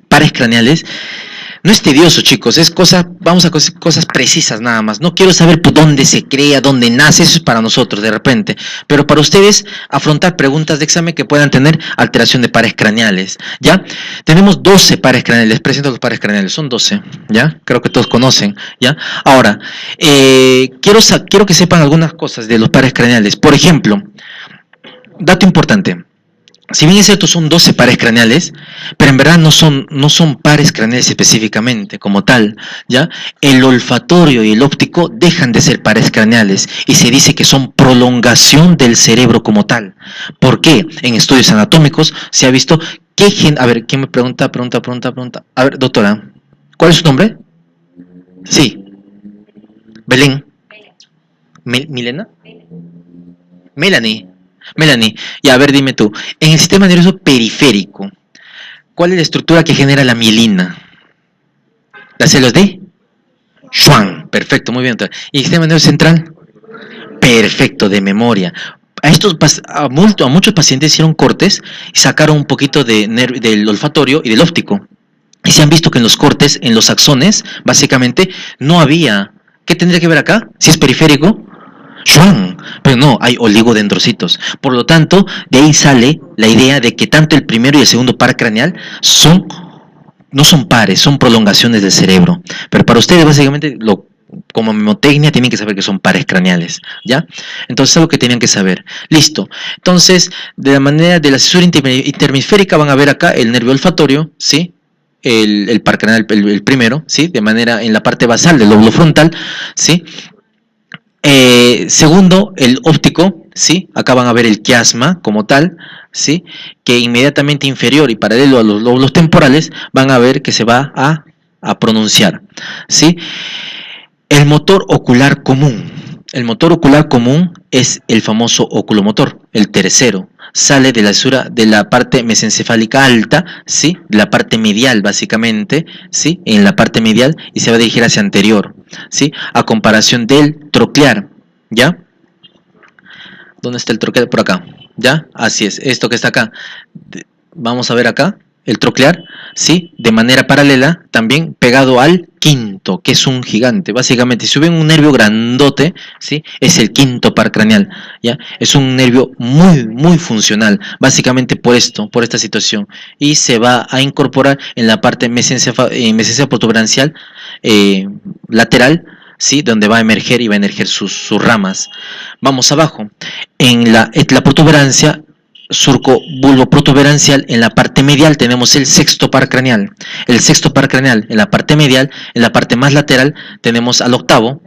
pares craneales, no es tedioso, chicos, es vamos a cosas precisas nada más. No quiero saber por dónde se crea, dónde nace, eso es para nosotros de repente. Pero para ustedes, afrontar preguntas de examen que puedan tener alteración de pares craneales, ¿ya? Tenemos 12 pares craneales, les presento los pares craneales, son 12, ¿ya? Creo que todos conocen, ¿ya? Ahora, quiero que sepan algunas cosas de los pares craneales. Por ejemplo, dato importante. Si bien es cierto, son 12 pares craneales, pero en verdad no son pares craneales específicamente, como tal, ¿ya? El olfatorio y el óptico dejan de ser pares craneales y se dice que son prolongación del cerebro como tal. ¿Por qué? En estudios anatómicos se ha visto a ver, ¿quién me pregunta? A ver, doctora, ¿cuál es su nombre? Sí. Belén. ¿Milena? Melanie, y a ver, dime tú, en el sistema nervioso periférico, ¿cuál es la estructura que genera la mielina? ¿Las células de Schwann? Perfecto, muy bien. ¿Y el sistema nervioso central? Perfecto, de memoria. A muchos pacientes hicieron cortes y sacaron un poquito del olfatorio y del óptico. Y se han visto que en los cortes, en los axones, básicamente, no había... ¿Qué tendría que ver acá? Si es periférico... Schwann, pero no, hay oligodendrocitos. Por lo tanto, de ahí sale la idea de que tanto el primero y el segundo par craneal no son pares, son prolongaciones del cerebro. Pero para ustedes, básicamente, como mnemotecnia, tienen que saber que son pares craneales, ¿ya? Entonces, es algo que tenían que saber. Listo. Entonces, de la manera de la cisura interhemisférica, van a ver acá el nervio olfatorio, ¿sí? El par craneal, el primero, ¿sí? De manera en la parte basal del lóbulo frontal, ¿sí? Segundo, el óptico, ¿sí? Acá van a ver el quiasma como tal, ¿sí? Que inmediatamente inferior y paralelo a los lóbulos temporales van a ver que se va a pronunciar, ¿sí? El motor ocular común. El motor ocular común es el famoso oculomotor, el tercero. Sale de la cisura de la parte mesencefálica alta, ¿sí? De la parte medial, básicamente, ¿sí? En la parte medial y se va a dirigir hacia anterior, ¿sí? A comparación del troclear, ¿ya? ¿Dónde está el troclear? Por acá, ¿ya? Así es, esto que está acá. Vamos a ver acá, el troclear, ¿sí? De manera paralela, también pegado al quinto, que es un gigante. Básicamente, si ven un nervio grandote, ¿sí? Es el quinto par craneal, ¿ya? Es un nervio muy, muy funcional, básicamente por esta situación. Y se va a incorporar en la parte mesencéfalo protuberancial lateral, ¿sí? Donde va a emerger y va a emerger sus ramas. Vamos abajo. En la protuberancia, surco bulbo protuberancial, en la parte medial tenemos el sexto par craneal. El sexto par craneal en la parte medial, en la parte más lateral tenemos al octavo,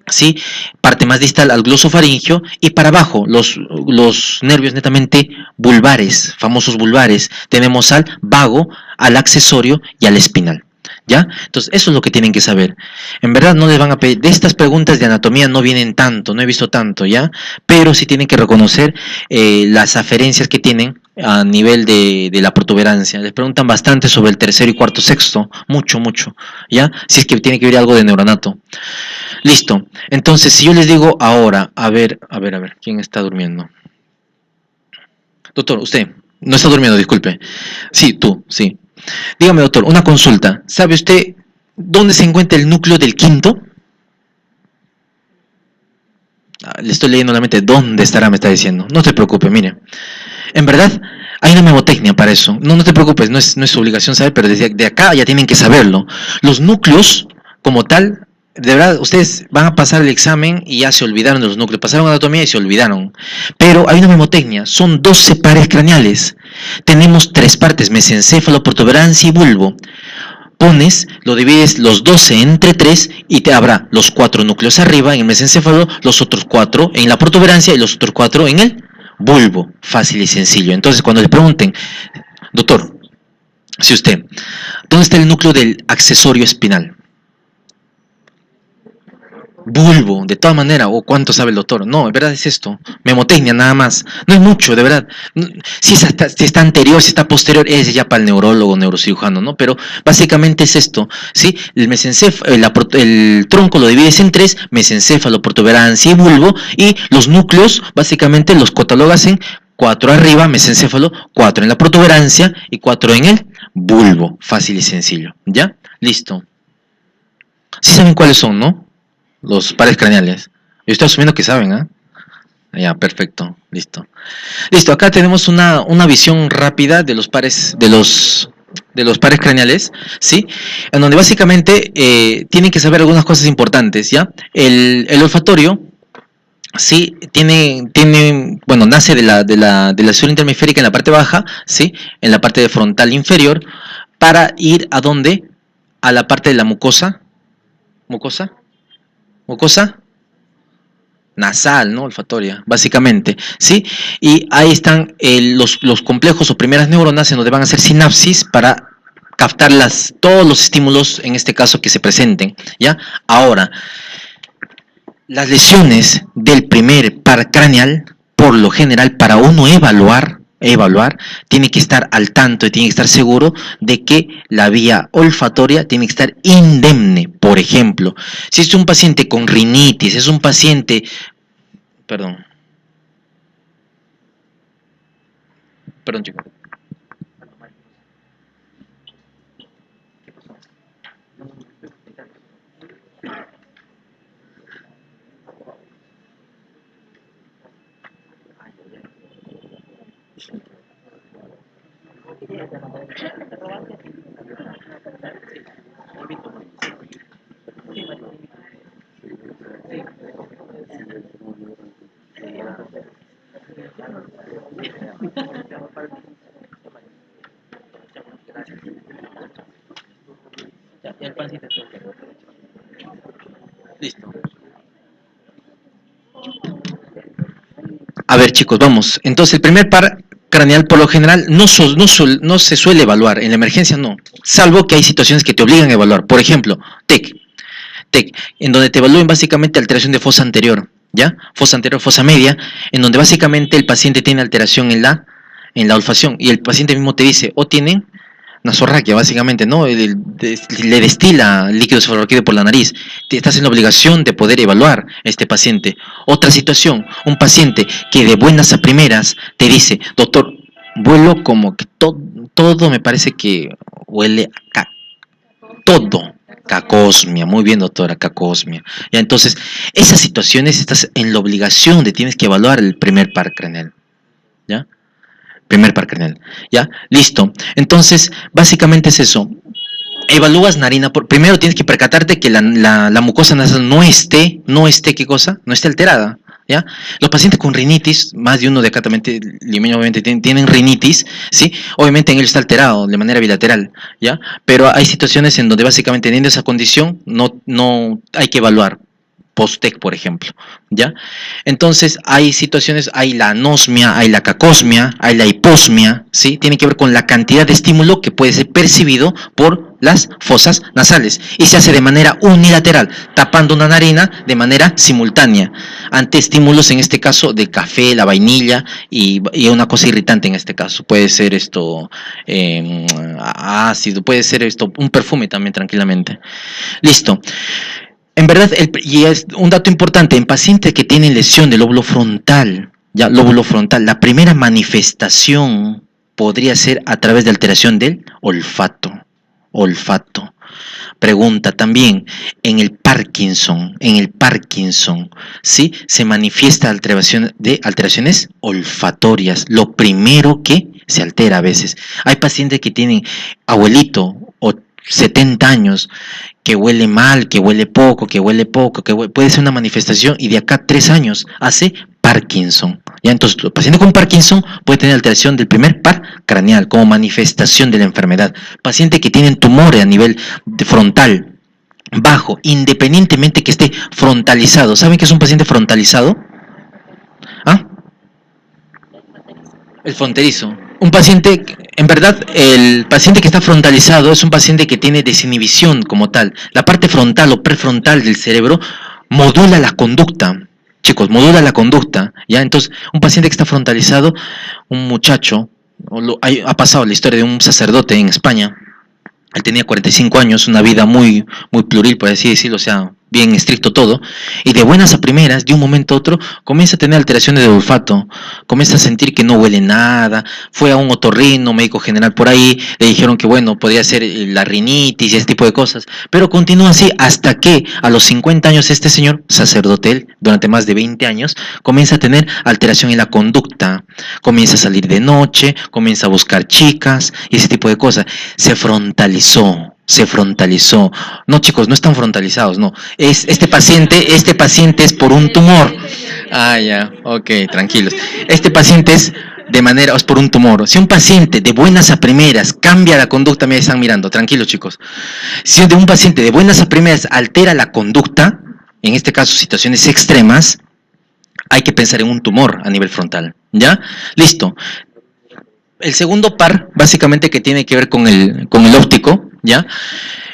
¿sí? Parte más distal al glosofaringio, y para abajo los nervios netamente vulvares, famosos vulvares, tenemos al vago, al accesorio y al espinal. ¿Ya? Entonces, eso es lo que tienen que saber. En verdad no les van a pedir, de estas preguntas de anatomía no vienen tanto, no he visto tanto, ¿ya? Pero sí tienen que reconocer las aferencias que tienen a nivel de la protuberancia. Les preguntan bastante sobre el tercero y cuarto sexto, mucho, ¿ya? Si es que tiene que ver algo de neuronato. Listo. Entonces, si yo les digo ahora, a ver, ¿quién está durmiendo? Doctor, usted, no está durmiendo, disculpe. Sí, tú, sí. Dígame, doctor, una consulta. ¿Sabe usted dónde se encuentra el núcleo del quinto? Le estoy leyendo la mente. ¿Dónde estará? Me está diciendo. No te preocupes, mire. En verdad, hay una mnemotecnia para eso. No te preocupes, no es su obligación saber, pero desde de acá ya tienen que saberlo. Los núcleos, como tal, de verdad, ustedes van a pasar el examen y ya se olvidaron de los núcleos. Pasaron anatomía y se olvidaron. Pero hay una mnemotecnia. Son 12 pares craneales. Tenemos 3 partes, mesencéfalo, protuberancia y bulbo. Lo divides los 12 entre 3 y te habrá los 4 núcleos arriba en el mesencéfalo, los otros 4 en la protuberancia y los otros 4 en el bulbo. Fácil y sencillo. Entonces, cuando le pregunten, doctor, si usted, ¿dónde está el núcleo del accesorio espinal? Bulbo, de todas maneras, o cuánto sabe el doctor. No, en verdad es esto, mnemotecnia nada más, no es mucho, de verdad. Si está anterior, si está posterior, es ya para el neurólogo, neurocirujano, ¿no? Pero básicamente es esto, ¿sí? El tronco lo divides en 3, mesencéfalo, protuberancia y bulbo, y los núcleos, básicamente los catalogas en 4 arriba, mesencéfalo, 4 en la protuberancia y 4 en el bulbo, fácil y sencillo, ¿ya? Listo. Sí saben cuáles son, ¿no? Los pares craneales. Yo estoy asumiendo que saben, ¿ah? Ya, perfecto, listo. Listo, acá tenemos una visión rápida de los pares, de los pares craneales, ¿sí? En donde básicamente tienen que saber algunas cosas importantes, ¿ya? El olfatorio, sí, bueno, nace de la zona interhemisférica en la parte baja, ¿sí? En la parte de frontal inferior, para ir ¿a dónde? A la parte de la mucosa, mucosa, mucosa nasal, ¿no? Olfatoria, básicamente, ¿sí? Y ahí están los complejos o primeras neuronas en donde van a hacer sinapsis para captar todos los estímulos, en este caso, que se presenten, ¿ya? Ahora, las lesiones del primer par craneal, por lo general, para uno evaluar, tiene que estar al tanto y tiene que estar seguro de que la vía olfatoria tiene que estar indemne. Por ejemplo, si es un paciente con rinitis, es un paciente, perdón, chicos. Listo. A ver, chicos, vamos. Entonces, el primer par craneal, por lo general, no se suele evaluar. En la emergencia, no. Salvo que hay situaciones que te obligan a evaluar. Por ejemplo, TEC, en donde te evalúen básicamente alteración de fosa anterior, ¿ya? Fosa anterior, fosa media, en donde básicamente el paciente tiene alteración en la olfacción. Y el paciente mismo te dice, o tienen nasorraquia, básicamente, ¿no? Le destila líquido cefalorraquídeo por la nariz. Estás en la obligación de poder evaluar a este paciente. Otra situación, un paciente que de buenas a primeras te dice, doctor, vuelo como que todo me parece que huele a todo. Cacosmia, muy bien, doctora, cacosmia. Ya, entonces, esas situaciones estás en la obligación de tienes que evaluar el primer par craneal. ¿Ya? Primer par craneal. ¿Ya? Listo. Entonces, básicamente es eso. Evalúas narina. Primero tienes que percatarte que la mucosa nasal no esté, ¿qué cosa? No esté alterada. ¿Ya? Los pacientes con rinitis, más de uno de acá también, limeño, obviamente tienen rinitis, ¿sí? Obviamente en ellos está alterado de manera bilateral, ¿ya? Pero hay situaciones en donde básicamente teniendo esa condición no hay que evaluar. Post-TEC, por ejemplo, ¿ya? Entonces, hay situaciones, hay la anosmia, hay la cacosmia, hay la hiposmia, ¿sí? Tiene que ver con la cantidad de estímulo que puede ser percibido por las fosas nasales y se hace de manera unilateral, tapando una narina de manera simultánea, ante estímulos, en este caso, de café, la vainilla y una cosa irritante en este caso. Puede ser esto ácido, puede ser esto un perfume también tranquilamente. Listo. En verdad, y es un dato importante, en pacientes que tienen lesión del lóbulo frontal, la primera manifestación podría ser a través de alteración del olfato. Pregunta también, en el Parkinson, ¿sí? Se manifiesta alteraciones olfatorias, lo primero que se altera a veces. Hay pacientes que tienen abuelito o 70 años, que huele mal, que huele poco, puede ser una manifestación y de acá 3 años hace Parkinson. ¿Ya? Entonces, el paciente con Parkinson puede tener alteración del primer par craneal como manifestación de la enfermedad. Paciente que tienen tumores a nivel frontal, bajo, independientemente que esté frontalizado. ¿Saben qué es un paciente frontalizado? ¿Ah? El fronterizo. Un paciente, en verdad, el paciente que está frontalizado es un paciente que tiene desinhibición como tal. La parte frontal o prefrontal del cerebro modula la conducta. Chicos, modula la conducta. ¿Ya? Entonces, un paciente que está frontalizado, un muchacho, ha pasado la historia de un sacerdote en España. Él tenía 45 años, una vida muy, muy pluril, por así decirlo, o sea, bien estricto todo, y de buenas a primeras, de un momento a otro, comienza a tener alteraciones de olfato, comienza a sentir que no huele nada, fue a un otorrino, médico general por ahí, le dijeron que bueno, podría ser la rinitis y ese tipo de cosas, pero continúa así hasta que a los 50 años este señor, sacerdote él, durante más de 20 años, comienza a tener alteración en la conducta, comienza a salir de noche, comienza a buscar chicas y ese tipo de cosas, se frontalizó. No, chicos, no están frontalizados, no. Este paciente es por un tumor. Ah, ya, ok, tranquilos. Este paciente es por un tumor. Si un paciente de buenas a primeras cambia la conducta, me están mirando, tranquilos, chicos. Si un paciente de buenas a primeras altera la conducta, en este caso situaciones extremas, hay que pensar en un tumor a nivel frontal, ¿ya? Listo. El segundo par, básicamente que tiene que ver con el óptico, ¿ya?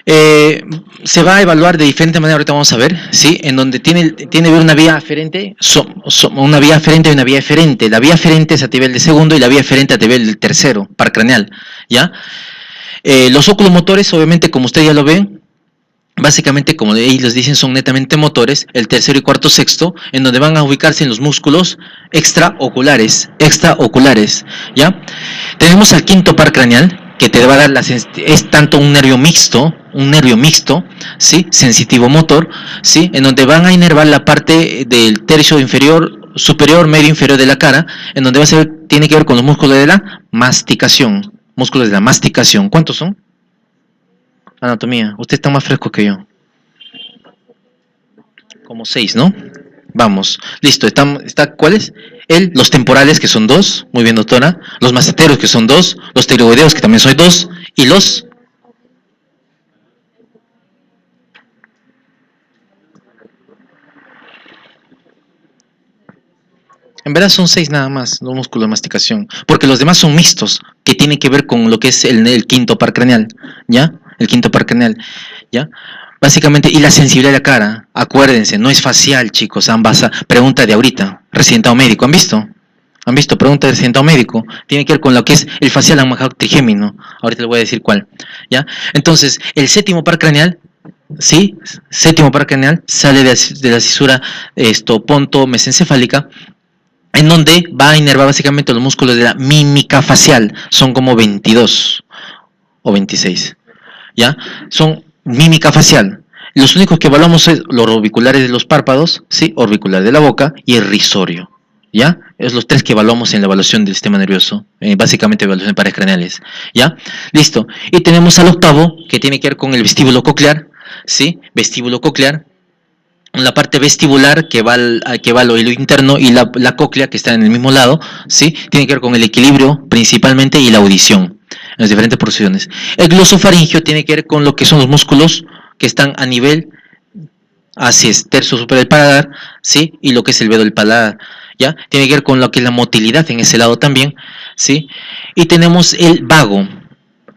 Se va a evaluar de diferente manera, ahorita vamos a ver, ¿sí? En donde tiene una vía aferente, una vía aferente y una vía eferente. La vía aferente es a nivel de segundo y la vía eferente a nivel del tercero, par craneal, ¿ya? Los oculomotores, obviamente, como ustedes ya lo ven, básicamente, como ellos dicen, son netamente motores, el tercero y cuarto sexto, en donde van a ubicarse en los músculos extraoculares, ¿ya? Tenemos al quinto par craneal, que te va a dar es tanto un nervio mixto, ¿sí? Sensitivo motor, ¿sí? En donde van a inervar la parte del tercio inferior, superior, medio inferior de la cara, en donde tiene que ver con los músculos de la masticación, ¿cuántos son? Anatomía, usted está más fresco que yo. Como 6, ¿no? Vamos, listo, ¿cuáles? Los temporales, que son 2, muy bien, doctora. Los masseteros, que son 2. Los tiroideos, que también son 2. Y los... En verdad son 6 nada más, los músculos de masticación. Porque los demás son mixtos, que tienen que ver con lo que es el quinto par craneal, ¿ya? El quinto par craneal, ¿ya? Básicamente, y la sensibilidad de la cara, acuérdense, no es facial, chicos, ambas. Pregunta de ahorita, residentado médico, ¿han visto? ¿Han visto? Pregunta de residentado médico. Tiene que ver con lo que es el facial trigémino. Ahorita les voy a decir cuál, ¿ya? Entonces, el séptimo par craneal, ¿sí? Séptimo par craneal sale de la cisura ponto-mesencefálica, en donde va a inervar básicamente los músculos de la mímica facial. Son como 22 o 26, ¿ya? Son mímica facial. Los únicos que evaluamos es los orbiculares de los párpados, ¿sí? Orbicular de la boca y el risorio, ¿ya? Es los 3 que evaluamos en la evaluación del sistema nervioso, básicamente evaluación de pares craneales, ¿ya? Listo. Y tenemos al octavo, que tiene que ver con el vestíbulo coclear, ¿sí? Vestíbulo coclear, la parte vestibular que va al oído interno, y la cóclea, que está en el mismo lado, ¿sí? Tiene que ver con el equilibrio principalmente y la audición en las diferentes porciones. El glosofaringio tiene que ver con lo que son los músculos que están a nivel, así es, tercio superior del paladar, ¿sí? Y lo que es el vedo del paladar, ¿ya? Tiene que ver con lo que es la motilidad en ese lado también, ¿sí? Y tenemos el vago,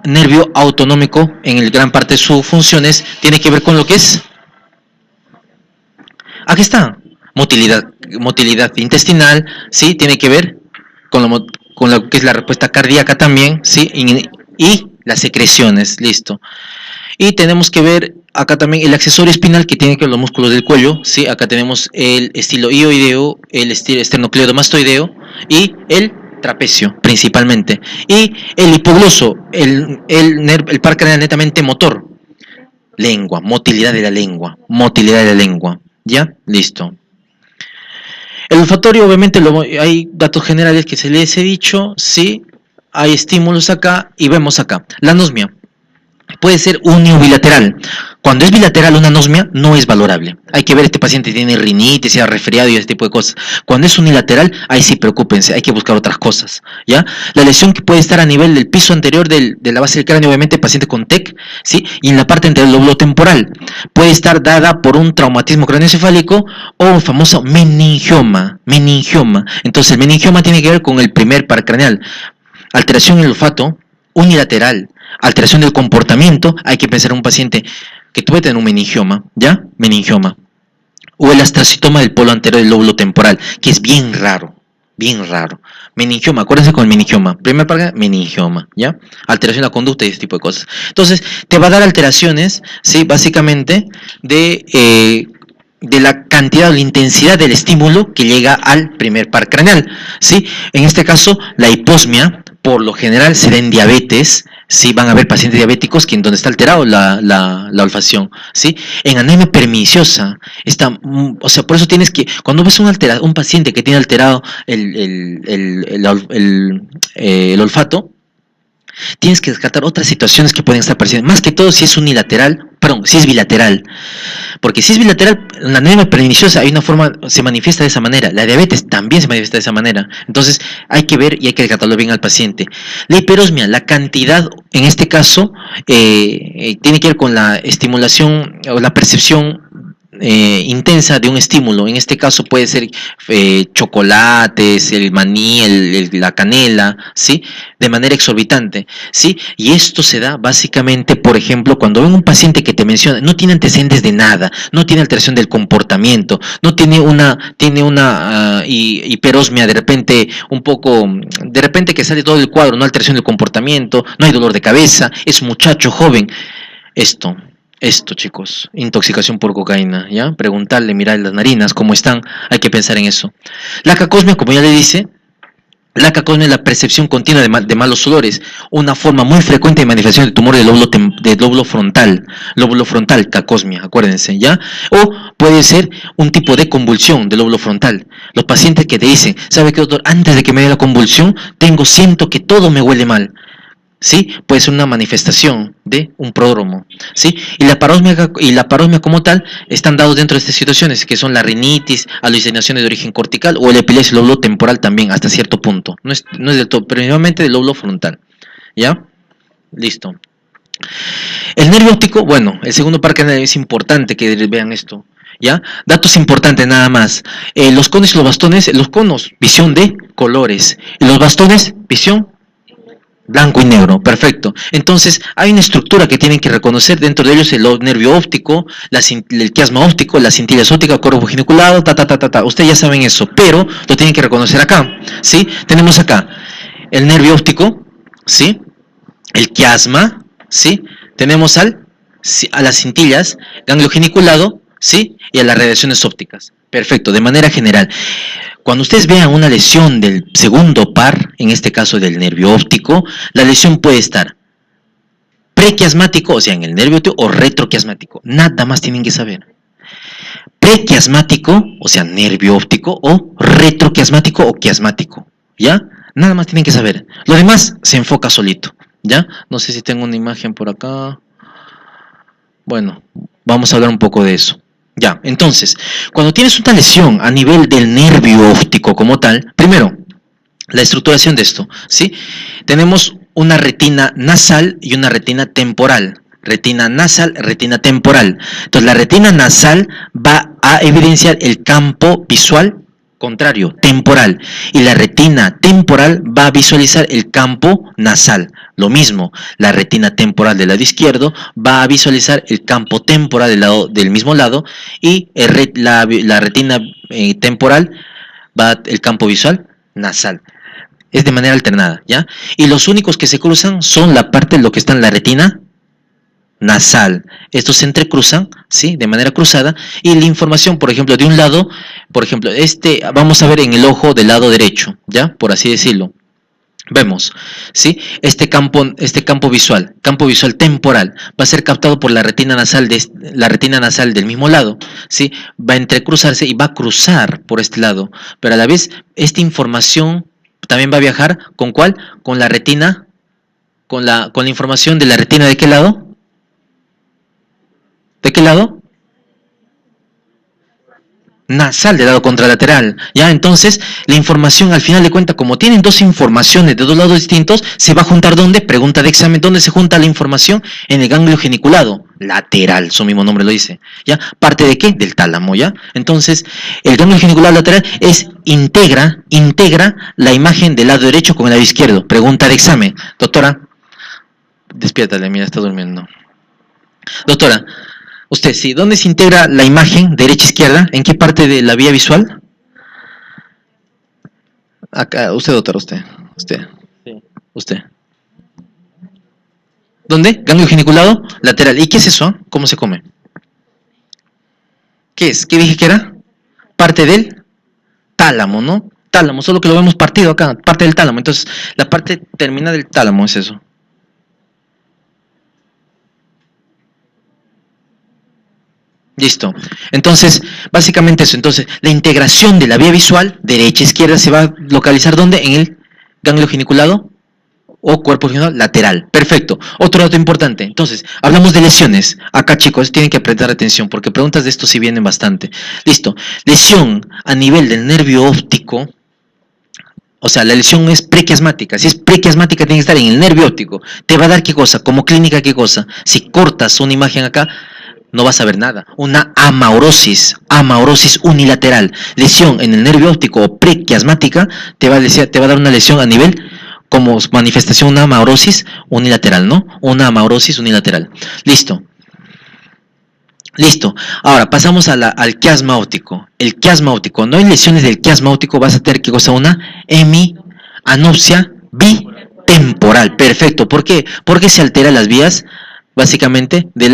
nervio autonómico, en el gran parte de sus funciones, tiene que ver con lo que es... Aquí está, motilidad intestinal, ¿sí? Tiene que ver con lo que es la respuesta cardíaca también, ¿sí? Y las secreciones, listo. Y tenemos que ver acá también el accesorio espinal, que tiene que ver con los músculos del cuello, ¿sí? Acá tenemos el estiloideo, el esternocleidomastoideo y el trapecio, principalmente. Y el hipogloso, el par craneal netamente motor. Lengua, motilidad de la lengua. ¿Ya? Listo. El olfatorio, obviamente, hay datos generales que se les he dicho, sí, hay estímulos acá y vemos acá. La anosmia puede ser uniobilateral. Cuando es bilateral una anosmia no es valorable. Hay que ver, este paciente tiene rinitis, sea resfriado y ese tipo de cosas. Cuando es unilateral, ahí sí preocúpense, hay que buscar otras cosas, ¿ya? La lesión que puede estar a nivel del piso anterior de la base del cráneo, obviamente paciente con TEC, ¿sí? Y en la parte entre el lóbulo temporal. Puede estar dada por un traumatismo craneoencefálico o un famoso meningioma. Entonces el meningioma tiene que ver con el primer par craneal. Alteración en el olfato, unilateral. Alteración del comportamiento, hay que pensar en un paciente que puede tener un meningioma, ¿ya? Meningioma. O el astrocitoma del polo anterior del lóbulo temporal, que es bien raro, Meningioma, acuérdense con el meningioma. Primer par, meningioma, ¿ya? Alteración de la conducta y ese tipo de cosas. Entonces, te va a dar alteraciones, ¿sí? Básicamente, de la cantidad o la intensidad del estímulo que llega al primer par craneal, ¿sí? En este caso, la hiposmia, por lo general, se da en diabetes, ¿sí? Van a haber pacientes diabéticos que en donde está alterado la olfacción, ¿sí? En anemia perniciosa, o sea, por eso tienes que, cuando ves un paciente que tiene alterado el olfato, tienes que descartar otras situaciones que pueden estar apareciendo, más que todo si es unilateral, perdón, si es bilateral, porque si es bilateral, la anemia perniciosa hay una forma, se manifiesta de esa manera, la diabetes también se manifiesta de esa manera, entonces hay que ver y hay que descartarlo bien al paciente. La hiperosmia, la cantidad, en este caso, tiene que ver con la estimulación o la percepción intensa de un estímulo. En este caso puede ser chocolates, el maní, la canela, ¿sí? De manera exorbitante, ¿sí? Y esto se da básicamente, por ejemplo, cuando ven un paciente que te menciona, no tiene antecedentes de nada, no tiene alteración del comportamiento, no tiene una hiperosmia de repente de repente que sale todo el cuadro, no alteración del comportamiento, no hay dolor de cabeza, es muchacho joven. Esto, chicos, intoxicación por cocaína, ¿ya? Preguntarle, mirar las narinas, cómo están, hay que pensar en eso. La cacosmia, como ya le dice, la cacosmia es la percepción continua de malos olores, una forma muy frecuente de manifestación de tumor del lóbulo frontal, cacosmia, acuérdense, ¿ya? O puede ser un tipo de convulsión del lóbulo frontal. Los pacientes que te dicen, ¿sabe qué, doctor? Antes de que me dé la convulsión, siento que todo me huele mal. ¿Sí? Puede ser una manifestación de un pródromo, ¿sí? Y la parosmia como tal están dados dentro de estas situaciones, que son la rinitis, alucinaciones de origen cortical o el epilepsia del lóbulo temporal también, hasta cierto punto. No es del todo, pero principalmente del lóbulo frontal, ¿ya? Listo. El nervio óptico, bueno, el segundo par craneal es importante que vean esto, ¿ya? Datos importantes nada más. Los conos y los bastones, los conos, visión de colores, y los bastones, visión blanco y negro, perfecto. Entonces, hay una estructura que tienen que reconocer, dentro de ellos el nervio óptico, el quiasma óptico, las cintillas ópticas, cuerpo geniculado, Ustedes ya saben eso, pero lo tienen que reconocer acá, ¿sí? Tenemos acá el nervio óptico, ¿sí? El quiasma, ¿sí? Tenemos a las cintillas, ganglio geniculado, ¿sí? Y a las radiaciones ópticas. Perfecto, de manera general. Cuando ustedes vean una lesión del segundo par, en este caso del nervio óptico, la lesión puede estar prequiasmático, o sea, en el nervio óptico, o retroquiasmático. Nada más tienen que saber. Prequiasmático, o sea, nervio óptico, o retroquiasmático o quiasmático. ¿Ya? Nada más tienen que saber. Lo demás se enfoca solito. ¿Ya? No sé si tengo una imagen por acá. Bueno, vamos a hablar un poco de eso. Ya, entonces, cuando tienes una lesión a nivel del nervio óptico como tal, primero, la estructuración de esto, ¿sí? Tenemos una retina nasal y una retina temporal. Retina nasal, retina temporal. Entonces, la retina nasal va a evidenciar el campo visual contrario, temporal. Y la retina temporal va a visualizar el campo nasal. Lo mismo, la retina temporal del lado izquierdo va a visualizar el campo temporal del mismo lado y la retina temporal va el campo visual nasal. Es de manera alternada, ¿ya? Y los únicos que se cruzan son la parte de lo que está en la retina nasal. Estos se entrecruzan, ¿sí? De manera cruzada, y la información, por ejemplo, de un lado, por ejemplo, vamos a ver en el ojo del lado derecho, ¿ya? Por así decirlo. Vemos, ¿sí? Este campo visual temporal, va a ser captado por la retina nasal del mismo lado, ¿sí? Va a entrecruzarse y va a cruzar por este lado, pero a la vez esta información también va a viajar ¿con cuál? Con la retina, con la información de la retina ¿de qué lado? ¿De qué lado? Nasal, del lado contralateral, ¿ya? Entonces, la información, al final de cuentas, como tienen dos informaciones de dos lados distintos, se va a juntar ¿dónde? Pregunta de examen, ¿dónde se junta la información? En el ganglio geniculado, lateral, su mismo nombre lo dice, ¿ya? ¿Parte de qué? Del tálamo, ¿ya? Entonces, el ganglio geniculado lateral integra la imagen del lado derecho con el lado izquierdo. Pregunta de examen. Doctora, despiértale, mira, está durmiendo. Doctora, usted, sí, ¿dónde se integra la imagen derecha-izquierda? ¿En qué parte de la vía visual? Acá, usted, doctor, usted. Usted. ¿Dónde? Ganglio geniculado lateral. ¿Y qué es eso? ¿Cómo se come? ¿Qué es? ¿Qué dije que era? Parte del tálamo, ¿no? Tálamo, solo que lo vemos partido acá, parte del tálamo. Entonces, la parte terminal del tálamo es eso. Listo. Entonces, básicamente eso. Entonces, la integración de la vía visual, derecha-izquierda, se va a localizar ¿dónde? En el ganglio geniculado o cuerpo genicular lateral. Perfecto. Otro dato importante. Entonces, hablamos de lesiones. Acá, chicos, tienen que prestar atención porque preguntas de esto sí vienen bastante. Listo. Lesión a nivel del nervio óptico. O sea, la lesión es prequiasmática. Si es prequiasmática, tiene que estar en el nervio óptico. ¿Te va a dar qué cosa? Como clínica, ¿qué cosa? Si cortas una imagen acá, no vas a ver nada. Una amaurosis unilateral. Lesión en el nervio óptico o prequiasmática te va a dar una lesión a nivel como manifestación, una amaurosis unilateral, ¿no? Una amaurosis unilateral. Listo. Listo. Ahora pasamos al quiasma óptico. El quiasma óptico. No hay lesiones del quiasma óptico, vas a tener ¿qué cosa? Una hemianopsia bitemporal. Perfecto. ¿Por qué? Porque se alteran las vías, básicamente, de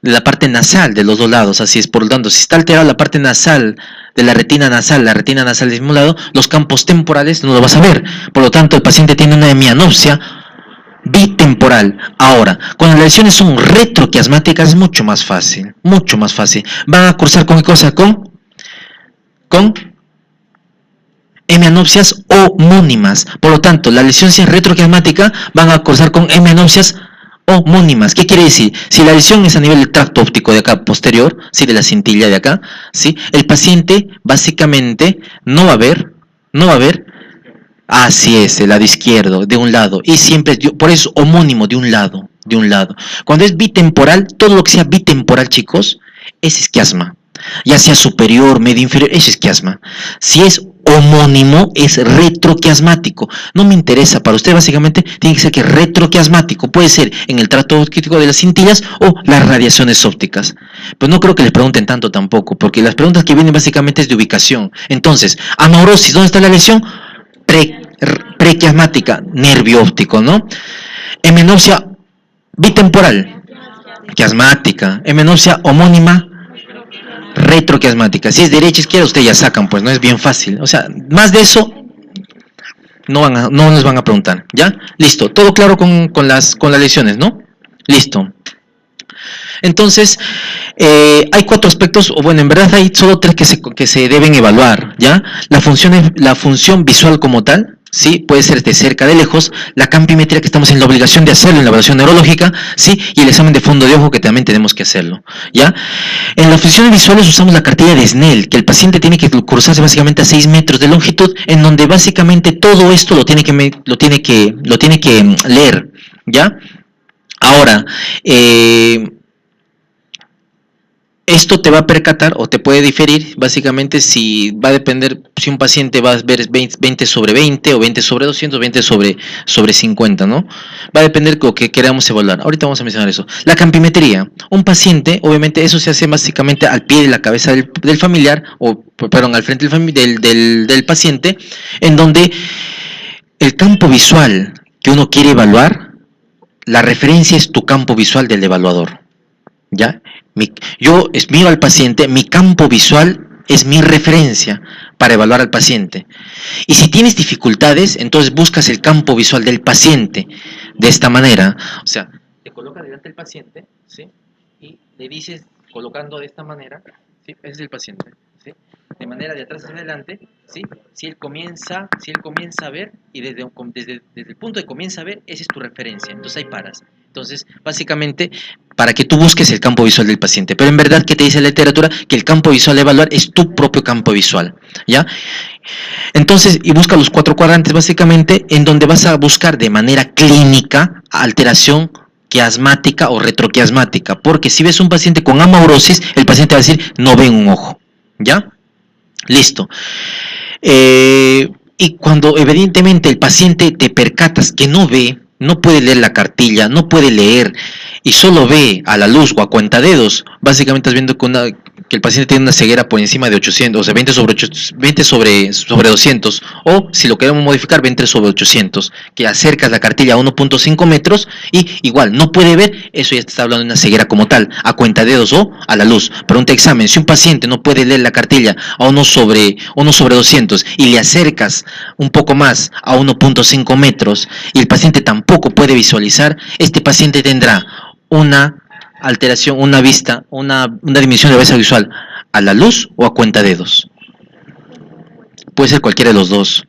la parte nasal de los dos lados. Así es. Por lo tanto, si está alterada la parte nasal de la retina nasal del mismo lado, los campos temporales no lo vas a ver. Por lo tanto, el paciente tiene una hemianopsia bitemporal. Ahora, cuando las lesiones son retroquiasmáticas es mucho más fácil, mucho más fácil. Van a cursar con qué cosa, con hemianopsias homónimas. Por lo tanto, la lesión si es retroquiasmática van a cursar con hemianopsias homónimas. ¿Qué quiere decir? Si la lesión es a nivel del tracto óptico de acá posterior, ¿sí? De la cintilla de acá, ¿sí? El paciente básicamente no va a ver, así es, el lado izquierdo, de un lado, y siempre, por eso homónimo, de un lado. Cuando es bitemporal, todo lo que sea bitemporal, chicos, ese es quiasma. Ya sea superior, medio, inferior, ese es quiasma. Si es homónimo, es retroquiasmático. No me interesa, para usted básicamente tiene que ser que retroquiasmático. Puede ser en el tracto óptico de las cintillas o las radiaciones ópticas. Pues no creo que les pregunten tanto tampoco, porque las preguntas que vienen básicamente es de ubicación. Entonces, amaurosis, ¿dónde está la lesión? Prequiasmática, nervio óptico, ¿no? Hemianopsia bitemporal, quiasmática. Hemianopsia homónima, retroquiasmática. Si es derecha, izquierda, ustedes ya sacan, pues no es bien fácil. O sea, más de eso no nos van a preguntar, ¿ya? Listo, todo claro con las lesiones, ¿no? Listo. Entonces, hay 4 aspectos, o bueno, en verdad hay solo 3 que se deben evaluar, ¿ya? La función visual como tal, ¿sí? Puede ser de cerca, de lejos, la campimetría que estamos en la obligación de hacerlo en la evaluación neurológica, ¿sí? Y el examen de fondo de ojo que también tenemos que hacerlo, ¿ya? En las funciones visuales usamos la cartilla de Snell, que el paciente tiene que cruzarse básicamente a 6 metros de longitud, en donde básicamente todo esto lo tiene que leer, ¿ya? Ahora, esto te va a percatar o te puede diferir básicamente si va a depender si un paciente va a ver 20 sobre 20 o 20 sobre 200, 20 sobre 50, ¿no? Va a depender de lo que queramos evaluar. Ahorita vamos a mencionar eso. La campimetría. Un paciente, obviamente eso se hace básicamente al pie de la cabeza del familiar, o perdón, al frente del paciente, en donde el campo visual que uno quiere evaluar, la referencia es tu campo visual del evaluador, ¿ya? Yo miro al paciente, mi campo visual es mi referencia para evaluar al paciente. Y si tienes dificultades, entonces buscas el campo visual del paciente de esta manera. O sea, te coloca delante del paciente, ¿sí? Y le dices, colocando de esta manera, ¿sí? Ese es el paciente, ¿sí? De manera de atrás hacia adelante, ¿sí? Si él comienza a ver, y desde el punto de comienza a ver, esa es tu referencia. Entonces ahí paras. Entonces, básicamente, para que tú busques el campo visual del paciente. Pero en verdad, ¿qué te dice la literatura? Que el campo visual a evaluar es tu propio campo visual, ¿ya? Entonces, y busca los 4 cuadrantes, básicamente, en donde vas a buscar de manera clínica alteración quiasmática o retroquiasmática. Porque si ves un paciente con amaurosis, el paciente va a decir, no ve un ojo, ¿ya? Listo. Y cuando evidentemente el paciente te percatas que no ve, no puede leer la cartilla, no puede leer y solo ve a la luz o a cuentadedos, básicamente estás viendo que el paciente tiene una ceguera por encima de 800, o sea, 20 sobre 200, o si lo queremos modificar, 20 sobre 800, que acercas la cartilla a 1.5 metros y igual no puede ver, eso ya te está hablando de una ceguera como tal, a cuentadedos o a la luz. Pregunta examen, si un paciente no puede leer la cartilla a 1 sobre 200 y le acercas un poco más a 1.5 metros y el paciente tampoco puede visualizar, este paciente tendrá una alteración, una disminución de la vista visual a la luz o a cuentadedos. Puede ser cualquiera de los dos.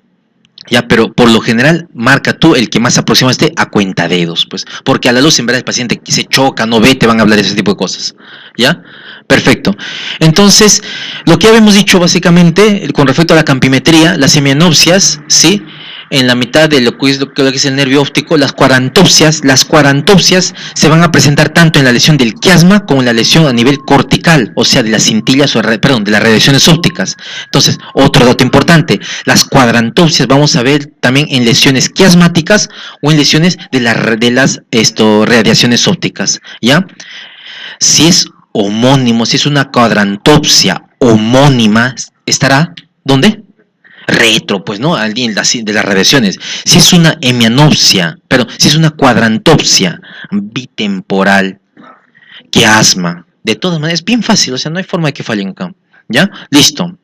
Ya, pero por lo general marca tú el que más aproximado esté a cuentadedos, pues, porque a la luz en verdad el paciente que se choca, no ve, te van a hablar de ese tipo de cosas. ¿Ya? Perfecto. Entonces, lo que habíamos dicho básicamente con respecto a la campimetría, las hemianopsias, ¿sí? En la mitad de lo que es el nervio óptico, las cuadrantopsias se van a presentar tanto en la lesión del quiasma como en la lesión a nivel cortical, o sea, de las cintillas, de las radiaciones ópticas. Entonces, otro dato importante, las cuadrantopsias vamos a ver también en lesiones quiasmáticas o en lesiones de las radiaciones ópticas, ¿ya? Si es homónimo, si es una cuadrantopsia homónima, estará, ¿dónde? Retro, pues, ¿no? De las radiaciones. Si es una hemianopsia, si es una cuadrantopsia bitemporal, quiasma, de todas maneras, es bien fácil, o sea, no hay forma de que fallen acá. ¿Ya? Listo.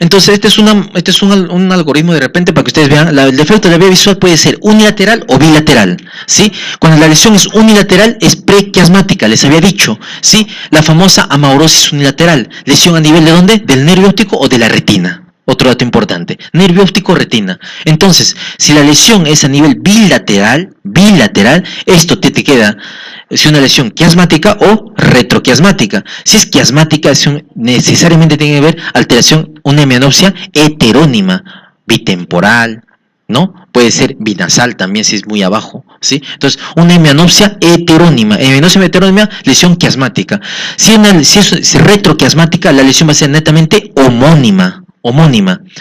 Entonces, este es un algoritmo de repente para que ustedes vean, el defecto de la vía visual puede ser unilateral o bilateral, ¿sí? Cuando la lesión es unilateral es prequiasmática, les había dicho, ¿sí? La famosa amaurosis unilateral, lesión a nivel de ¿dónde? Del nervio óptico o de la retina. Otro dato importante, nervio óptico, retina. Entonces, si la lesión es a nivel bilateral, esto te queda si una lesión quiasmática o retroquiasmática. Si es quiasmática, necesariamente tiene que ver alteración, una hemianopsia heterónima, bitemporal, ¿no? Puede ser binasal también si es muy abajo, ¿sí? Entonces, una hemianopsia heterónima, lesión quiasmática. Si es retroquiasmática, la lesión va a ser netamente homónima,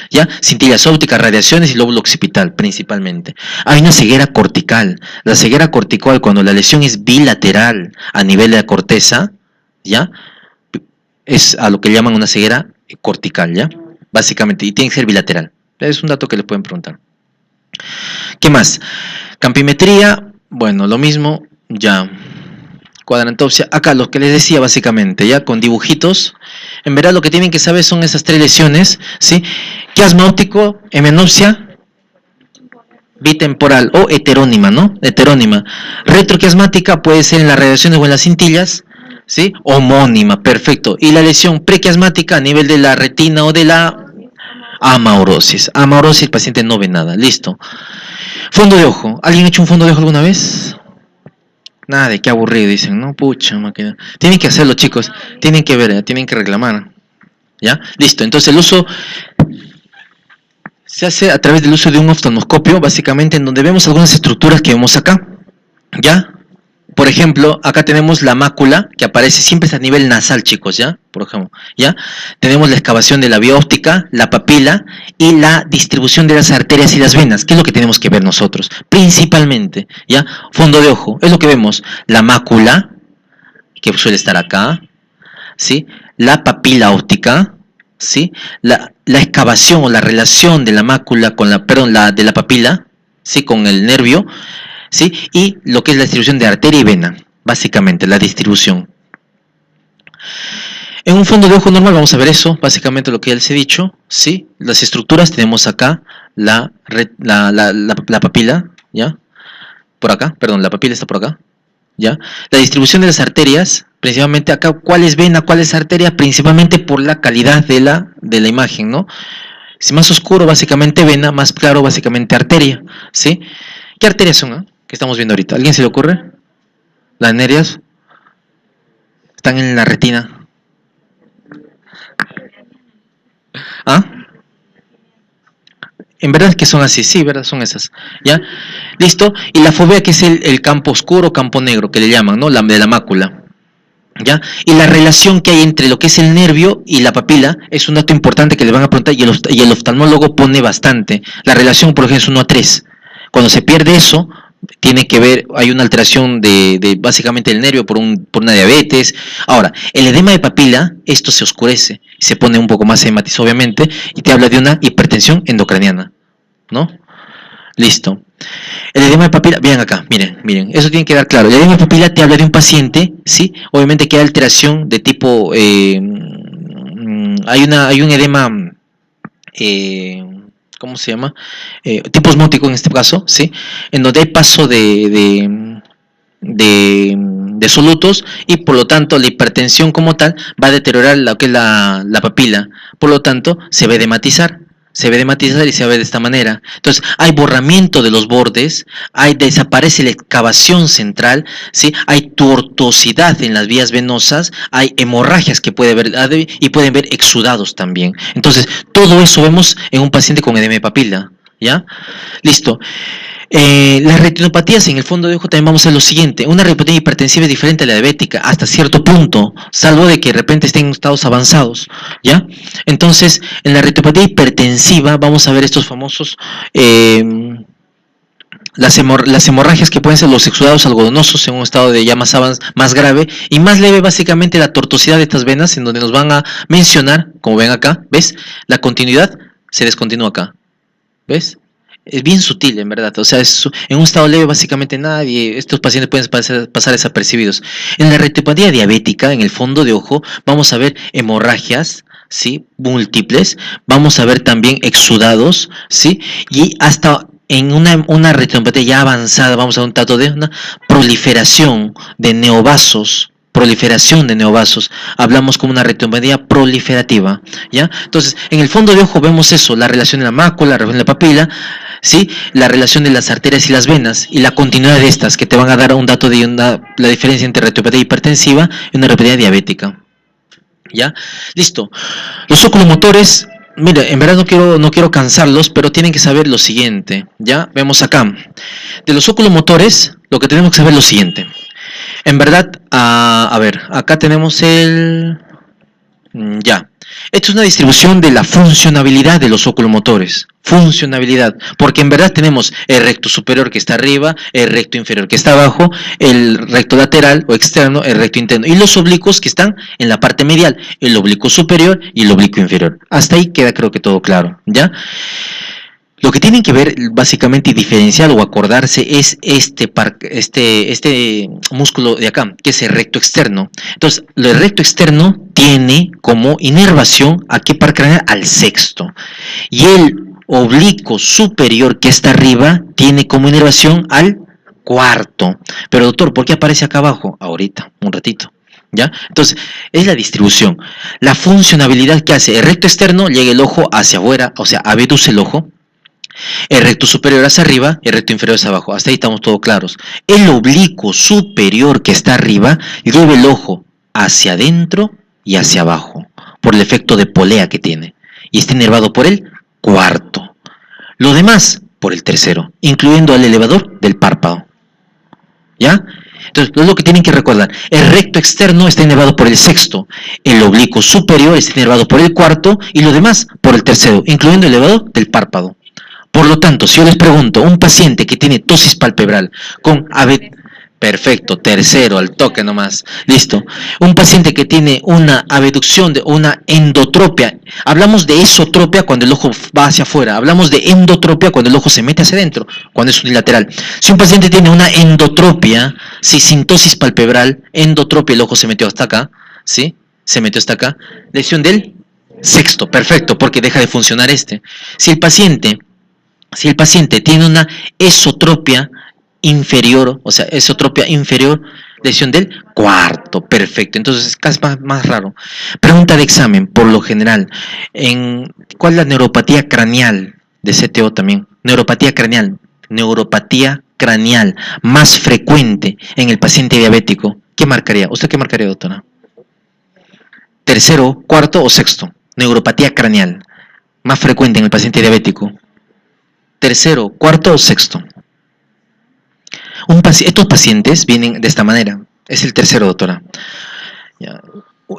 ¿ya? Cintillas ópticas, radiaciones y lóbulo occipital, principalmente. Hay una ceguera cortical. La ceguera cortical, cuando la lesión es bilateral a nivel de la corteza, ¿ya? Es a lo que llaman una ceguera cortical, ¿ya? Básicamente, y tiene que ser bilateral. Es un dato que le pueden preguntar. ¿Qué más? Campimetría, bueno, lo mismo, ya. Cuadrantopsia, acá lo que les decía básicamente, ya con dibujitos, en verdad lo que tienen que saber son esas tres lesiones, ¿sí? Quiasma óptico, hemianopsia bitemporal o heterónima, ¿no? Heterónima. Retroquiasmática puede ser en las radiaciones o en las cintillas, ¿sí? Homónima, perfecto. Y la lesión prequiasmática a nivel de la retina o de la amaurosis. Amaurosis, el paciente no ve nada, listo. Fondo de ojo, ¿alguien ha hecho un fondo de ojo alguna vez? Nada, de qué aburrido, dicen, no, pucha, máquina. Tienen que hacerlo, chicos, tienen que ver, tienen que reclamar. ¿Ya? Listo, entonces el uso se hace a través del uso de un oftalmoscopio, básicamente en donde vemos algunas estructuras que vemos acá. ¿Ya? Por ejemplo, acá tenemos la mácula, que aparece siempre a nivel nasal, chicos, ¿ya? Por ejemplo, ¿ya? Tenemos la excavación de la vía óptica, la papila y la distribución de las arterias y las venas, que es lo que tenemos que ver nosotros, principalmente, ¿ya? Fondo de ojo, es lo que vemos, la mácula, que suele estar acá, ¿sí? La papila óptica, ¿sí? La excavación o la relación de la mácula con de la papila, ¿sí? Con el nervio, ¿sí? Y lo que es la distribución de arteria y vena, básicamente, la distribución. En un fondo de ojo normal vamos a ver eso, básicamente lo que ya les he dicho, ¿sí? Las estructuras tenemos acá, la papila, ¿ya? Por acá, perdón, la papila está por acá, ¿ya? La distribución de las arterias, principalmente acá, ¿cuál es vena, cuál es arteria? Principalmente por la calidad de la imagen, ¿no? Si más oscuro, básicamente vena, más claro, básicamente arteria, ¿sí? ¿Qué arterias son, que estamos viendo ahorita? ¿Alguien se le ocurre? Las arterias están en la retina. ¿Ah? En verdad es que son así, sí, ¿verdad? Son esas, ¿ya? Listo, y la fovea, que es el campo oscuro, campo negro, que le llaman, ¿no? De la mácula, ¿ya? Y la relación que hay entre lo que es el nervio y la papila es un dato importante que le van a preguntar, y el oftalmólogo pone bastante. La relación, por ejemplo, es 1:3. Cuando se pierde eso, tiene que ver, hay una alteración de básicamente el nervio por una diabetes. Ahora, el edema de papila, esto se oscurece, se pone un poco más hematiz obviamente, y te habla de una hipertensión endocraniana, ¿no? Listo. El edema de papila, vean acá, miren, eso tiene que quedar claro. El edema de papila te habla de un paciente, ¿sí? Obviamente que hay alteración de tipo, hay un edema, ¿cómo se llama? Tipo osmótico en este caso, ¿sí? En donde hay paso de solutos y por lo tanto la hipertensión como tal va a deteriorar lo que es la papila, por lo tanto se ve edematizar y se ve de esta manera. Entonces hay borramiento de los bordes, desaparece la excavación central, ¿sí? Hay tortuosidad en las vías venosas, hay hemorragias que puede haber y pueden ver exudados también. Entonces todo eso vemos en un paciente con edema de papila, ¿ya? Listo. Las retinopatías en el fondo de ojo también vamos a ver lo siguiente. Una retinopatía hipertensiva es diferente a la diabética hasta cierto punto, salvo de que de repente estén en estados avanzados, ¿ya? Entonces, en la retinopatía hipertensiva vamos a ver estos famosos, las hemorragias que pueden ser los exudados algodonosos en un estado de ya más grave, y más leve básicamente la tortuosidad de estas venas, en donde nos van a mencionar, como ven acá, ¿ves? La continuidad se descontinúa acá, ¿ves? Es bien sutil, en verdad. O sea, en un estado leve básicamente estos pacientes pueden pasar desapercibidos. En la retinopatía diabética, en el fondo de ojo, vamos a ver hemorragias, ¿sí? Múltiples, vamos a ver también exudados, ¿sí? Y hasta en una retinopatía ya avanzada, vamos a ver un dato de una proliferación de neovasos, hablamos como una retinopatía proliferativa, ¿ya? Entonces, en el fondo de ojo vemos eso, la relación de la mácula, la relación de la papila, ¿sí? La relación de las arterias y las venas, y la continuidad de estas, que te van a dar un dato de la diferencia entre retinopatía hipertensiva y una retinopatía diabética, ¿ya? Listo. Los oculomotores, mira, en verdad no quiero cansarlos, pero tienen que saber lo siguiente, ¿ya? Vemos acá. De los oculomotores, lo que tenemos que saber es lo siguiente. En verdad, a ver, acá tenemos ya. Esto es una distribución de la funcionabilidad de los oculomotores. Funcionabilidad. Porque en verdad tenemos el recto superior que está arriba, el recto inferior que está abajo, el recto lateral o externo, el recto interno. Y los oblicuos que están en la parte medial, el oblicuo superior y el oblicuo inferior. Hasta ahí queda creo que todo claro, ¿ya? Lo que tienen que ver básicamente y diferenciar o acordarse es este músculo de acá, que es el recto externo. Entonces, el recto externo tiene como inervación ¿a qué par craneal? Al sexto. Y el oblicuo superior que está arriba tiene como inervación al cuarto. Pero doctor, ¿por qué aparece acá abajo? Ahorita, un ratito. ¿Ya? Entonces, es la distribución. La funcionabilidad que hace el recto externo, llega el ojo hacia afuera, o sea, abduce el ojo. El recto superior hacia arriba, el recto inferior hacia abajo. Hasta ahí estamos todos claros. El oblicuo superior que está arriba lleva el ojo hacia adentro y hacia abajo, por el efecto de polea que tiene. Y está inervado por el cuarto. Lo demás, por el tercero, incluyendo el elevador del párpado. ¿Ya? Entonces, es lo que tienen que recordar. El recto externo está inervado por el sexto, el oblicuo superior está inervado por el cuarto y lo demás por el tercero, incluyendo el elevador del párpado. Por lo tanto, si yo les pregunto, un paciente que tiene ptosis palpebral con perfecto, tercero, al toque nomás, listo. Un paciente que tiene una abducción, una endotropia, hablamos de esotropia cuando el ojo va hacia afuera, hablamos de endotropia cuando el ojo se mete hacia adentro, cuando es unilateral. Si un paciente tiene una endotropia, si sin ptosis palpebral, endotropia, el ojo se metió hasta acá, ¿sí? Se metió hasta acá, lesión del sexto, perfecto, porque deja de funcionar este. Si el paciente tiene una esotropia inferior, o sea, esotropia inferior, lesión del cuarto, perfecto. Entonces es casi más raro. Pregunta de examen, por lo general, ¿cuál es la neuropatía craneal de CTO también? Neuropatía craneal más frecuente en el paciente diabético. ¿Qué marcaría? ¿Usted qué marcaría, doctora? ¿Tercero, cuarto o sexto? Neuropatía craneal más frecuente en el paciente diabético. Tercero, cuarto o sexto. Estos pacientes vienen de esta manera. Es el tercero, doctora. Ya.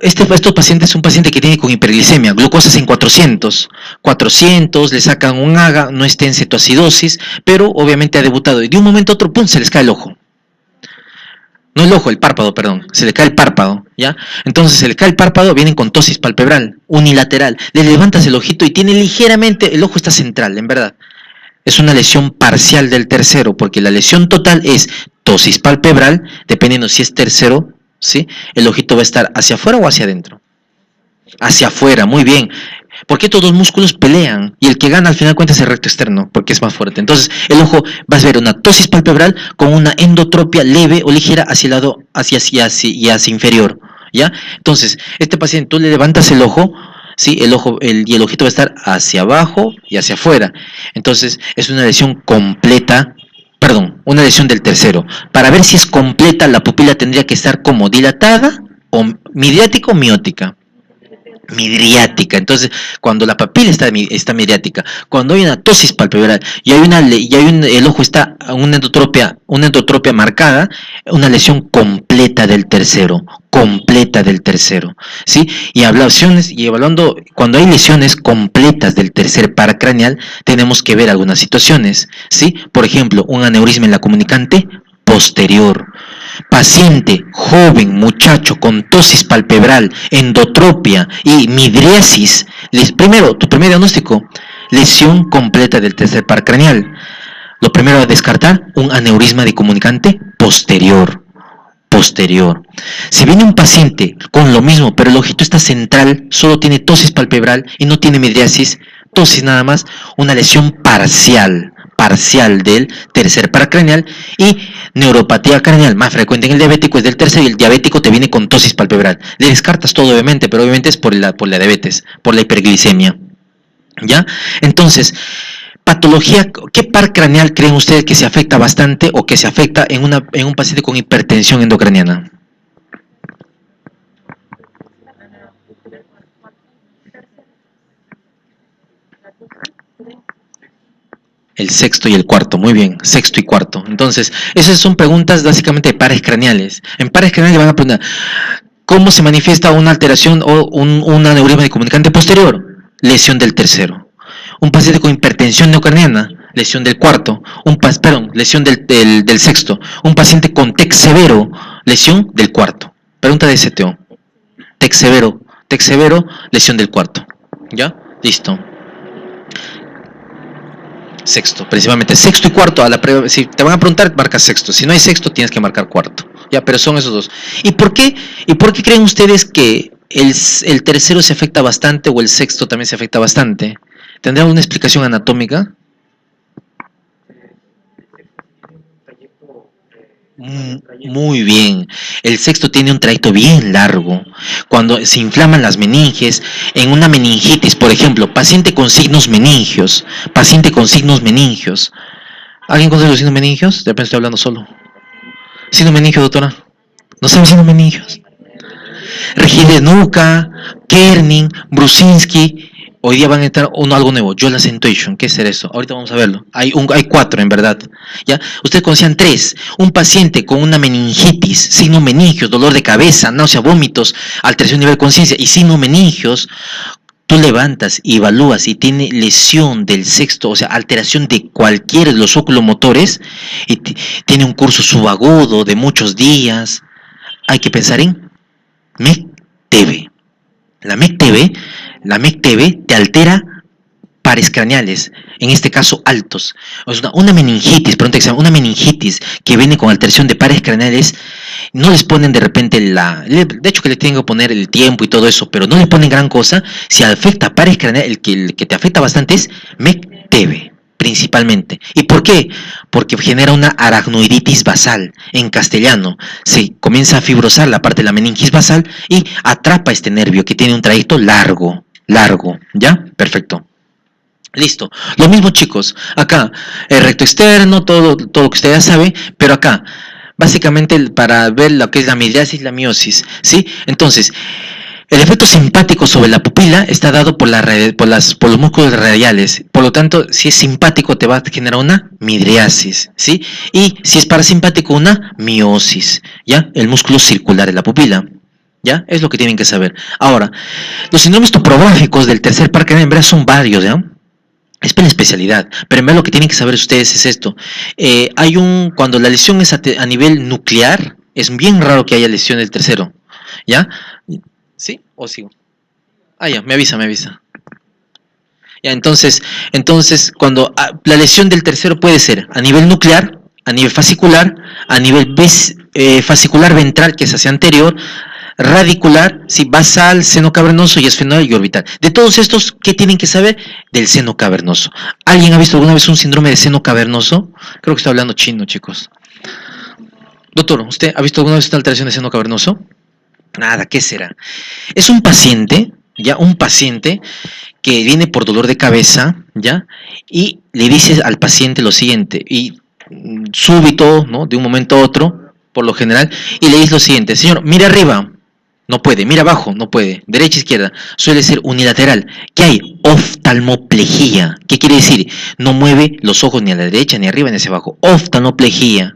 Estos pacientes es un paciente que tiene con hiperglicemia, glucosas en 400, le sacan un AGA, no está en cetoacidosis, pero obviamente ha debutado y de un momento a otro, ¡pum!, se les cae el ojo. No el ojo, el párpado, perdón, se le cae el párpado, ¿ya? Entonces se le cae el párpado, vienen con tosis palpebral, unilateral, le levantas el ojito y tiene ligeramente, el ojo está central, en verdad. Es una lesión parcial del tercero, porque la lesión total es tosis palpebral, dependiendo si es tercero, ¿sí? El ojito va a estar hacia afuera o hacia adentro. Hacia afuera, muy bien. Porque todos los músculos pelean y el que gana al final cuenta es el recto externo, porque es más fuerte. Entonces, el ojo vas a ver una tosis palpebral con una endotropia leve o ligera hacia el lado, hacia inferior, ¿ya? Entonces, este paciente, tú le levantas el ojo, ¿sí? Y el ojito va a estar hacia abajo y hacia afuera. Entonces, es una lesión completa, perdón, una lesión del tercero. Para ver si es completa, la pupila tendría que estar como dilatada o midriática o miótica. Midriática. Entonces, cuando la papila está midriática, cuando hay una tosis palpebral y el ojo está una endotropia marcada, una lesión completa del tercero, ¿sí? Y evaluando, cuando hay lesiones completas del tercer par craneal, tenemos que ver algunas situaciones, ¿sí? Por ejemplo, un aneurisma en la comunicante posterior. Paciente, joven, muchacho, con tosis palpebral, endotropia y midriasis. Tu primer diagnóstico, lesión completa del tercer par craneal. Lo primero a descartar, un aneurisma de comunicante posterior. Si viene un paciente con lo mismo, pero el ojito está central, solo tiene tosis palpebral y no tiene midriasis, tosis nada más, una lesión parcial del tercer par craneal, y neuropatía craneal más frecuente en el diabético es del tercero, y el diabético te viene con tosis palpebral. Le descartas todo obviamente, pero obviamente es por la diabetes, por la hiperglicemia, ¿ya? Entonces, patología, ¿qué par craneal creen ustedes que se afecta bastante o que se afecta en un paciente con hipertensión endocraniana? El sexto y el cuarto, muy bien, sexto y cuarto. Entonces, esas son preguntas básicamente de pares craneales. En pares craneales van a preguntar, ¿cómo se manifiesta una alteración o un aneurisma de comunicante posterior? Lesión del tercero. Un paciente con hipertensión neocraniana, lesión del cuarto. Lesión del sexto. Un paciente con TEC severo, lesión del cuarto. Pregunta de STO. TEC severo, lesión del cuarto. ¿Ya? Listo. Sexto, principalmente sexto y cuarto. Si te van a preguntar, marcas sexto. Si no hay sexto, tienes que marcar cuarto. Ya, pero son esos dos. ¿Y por qué creen ustedes que el tercero se afecta bastante o el sexto también se afecta bastante? ¿Tendrá alguna explicación anatómica? Muy bien. El sexto tiene un trayecto bien largo. Cuando se inflaman las meninges, en una meningitis, por ejemplo, paciente con signos meningios. ¿Alguien conoce los signos meningios? De repente estoy hablando solo. ¿Signo meningio, doctora? ¿No sabe signos meningios? Rigidez nuca, Kerning, Brusinski. Hoy día van a entrar algo nuevo, Yola Accentuation. ¿Qué es eso? Ahorita vamos a verlo. Hay 4 en verdad. ¿Ya? Ustedes conocían 3. Un paciente con una meningitis, signo meningios, dolor de cabeza, náusea, vómitos, alteración de nivel de conciencia y signo meningios. Tú levantas y evalúas y tiene lesión del sexto, o sea, alteración de cualquiera de los oculomotores, y tiene un curso subagudo de muchos días. Hay que pensar en MEC-TB. La MEC-TB te altera pares craneales, en este caso altos. O sea, una meningitis que viene con alteración de pares craneales, no les ponen de repente de hecho que le tienen que poner el tiempo y todo eso, pero no le ponen gran cosa. Si afecta a pares craneales, el que te afecta bastante es MEC-TB, principalmente. ¿Y por qué? Porque genera una aracnoiditis basal, en castellano. Se comienza a fibrosar la parte de la meningitis basal y atrapa este nervio que tiene un trayecto largo, ¿ya? Perfecto. Listo. Lo mismo, chicos. Acá, el recto externo, todo lo que usted ya sabe, pero acá, básicamente para ver lo que es la midriasis y la miosis, ¿sí? Entonces, el efecto simpático sobre la pupila está dado por los músculos radiales. Por lo tanto, si es simpático, te va a generar una midriasis, ¿sí? Y si es parasimpático, una miosis, ¿ya? El músculo circular de la pupila, ¿Ya? Es lo que tienen que saber. Ahora, los síndromes topográficos del tercer par craneal en verdad son varios, ¿ya? Es para la especialidad, pero en verdad lo que tienen que saber ustedes es esto. Cuando la lesión es a nivel nuclear, es bien raro que haya lesión del tercero, ¿ya? ¿Sí? ¿O sigo? Ah, ya, me avisa. Ya, entonces cuando la lesión del tercero puede ser a nivel nuclear, a nivel fascicular, a nivel fascicular ventral, que es hacia anterior, radicular, sí, basal, seno cavernoso y esfenoidal y orbital. De todos estos, ¿qué tienen que saber? Del seno cavernoso. ¿Alguien ha visto alguna vez un síndrome de seno cavernoso? Creo que estoy hablando chino, chicos. Doctor, ¿usted ha visto alguna vez una alteración de seno cavernoso? Nada, ¿qué será? Es un paciente, ya, un paciente que viene por dolor de cabeza, ¿ya? Y le dice al paciente lo siguiente, y súbito, ¿no? De un momento a otro, por lo general, y le dice lo siguiente: señor, mira arriba, no puede, mira abajo, no puede, derecha, izquierda, suele ser unilateral. ¿Qué hay? Oftalmoplejía. ¿Qué quiere decir? No mueve los ojos ni a la derecha, ni arriba, ni hacia abajo. Oftalmoplejía,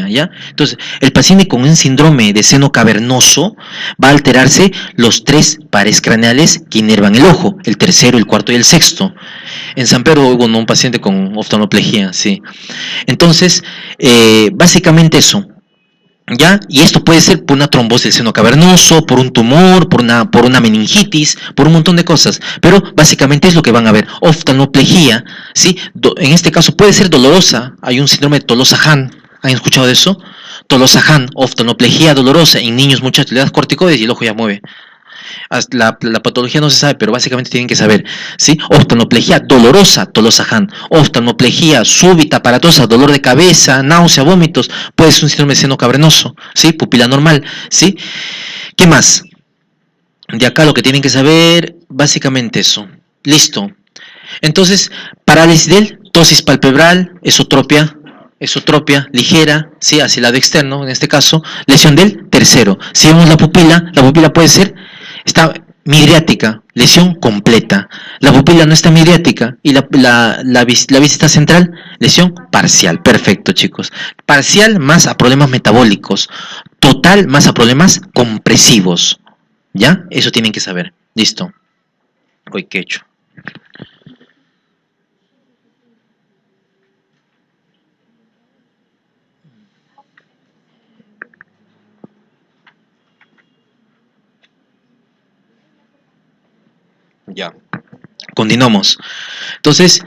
¿ya? Entonces, el paciente con un síndrome de seno cavernoso va a alterarse los tres pares craneales que inervan el ojo, el tercero, el cuarto y el sexto. En San Pedro hubo un paciente con oftalmoplejía, sí. Entonces, básicamente eso. ¿Ya? Y esto puede ser por una trombosis del seno cavernoso, por un tumor, por una meningitis, por un montón de cosas. Pero básicamente es lo que van a ver. Oftalmoplejía, ¿sí? En este caso puede ser dolorosa. Hay un síndrome de Tolosa-Hahn. ¿Han escuchado de eso? Tolosa-Hahn, oftalmoplejía dolorosa en niños, muchachos, le das corticoides y el ojo ya mueve. La patología no se sabe, pero básicamente tienen que saber, ¿sí? Oftalmoplejía dolorosa, Tolosa-Hahn. Oftalmoplejía súbita, aparatosa, dolor de cabeza, náusea, vómitos, puede ser un síndrome de seno cavernoso, ¿sí? Pupila normal, ¿sí? ¿Qué más? De acá lo que tienen que saber, básicamente eso. Listo. Entonces, parálisis del ptosis palpebral, esotropia ligera, ¿sí? Hacia el lado externo, en este caso, lesión del tercero. Si vemos la pupila puede ser, está midriática, lesión completa. La pupila no está midriática y la vista central, lesión parcial. Perfecto, chicos. Parcial más a problemas metabólicos. Total más a problemas compresivos. ¿Ya? Eso tienen que saber. Listo. Uy, qué hecho. Ya. Continuamos. Entonces,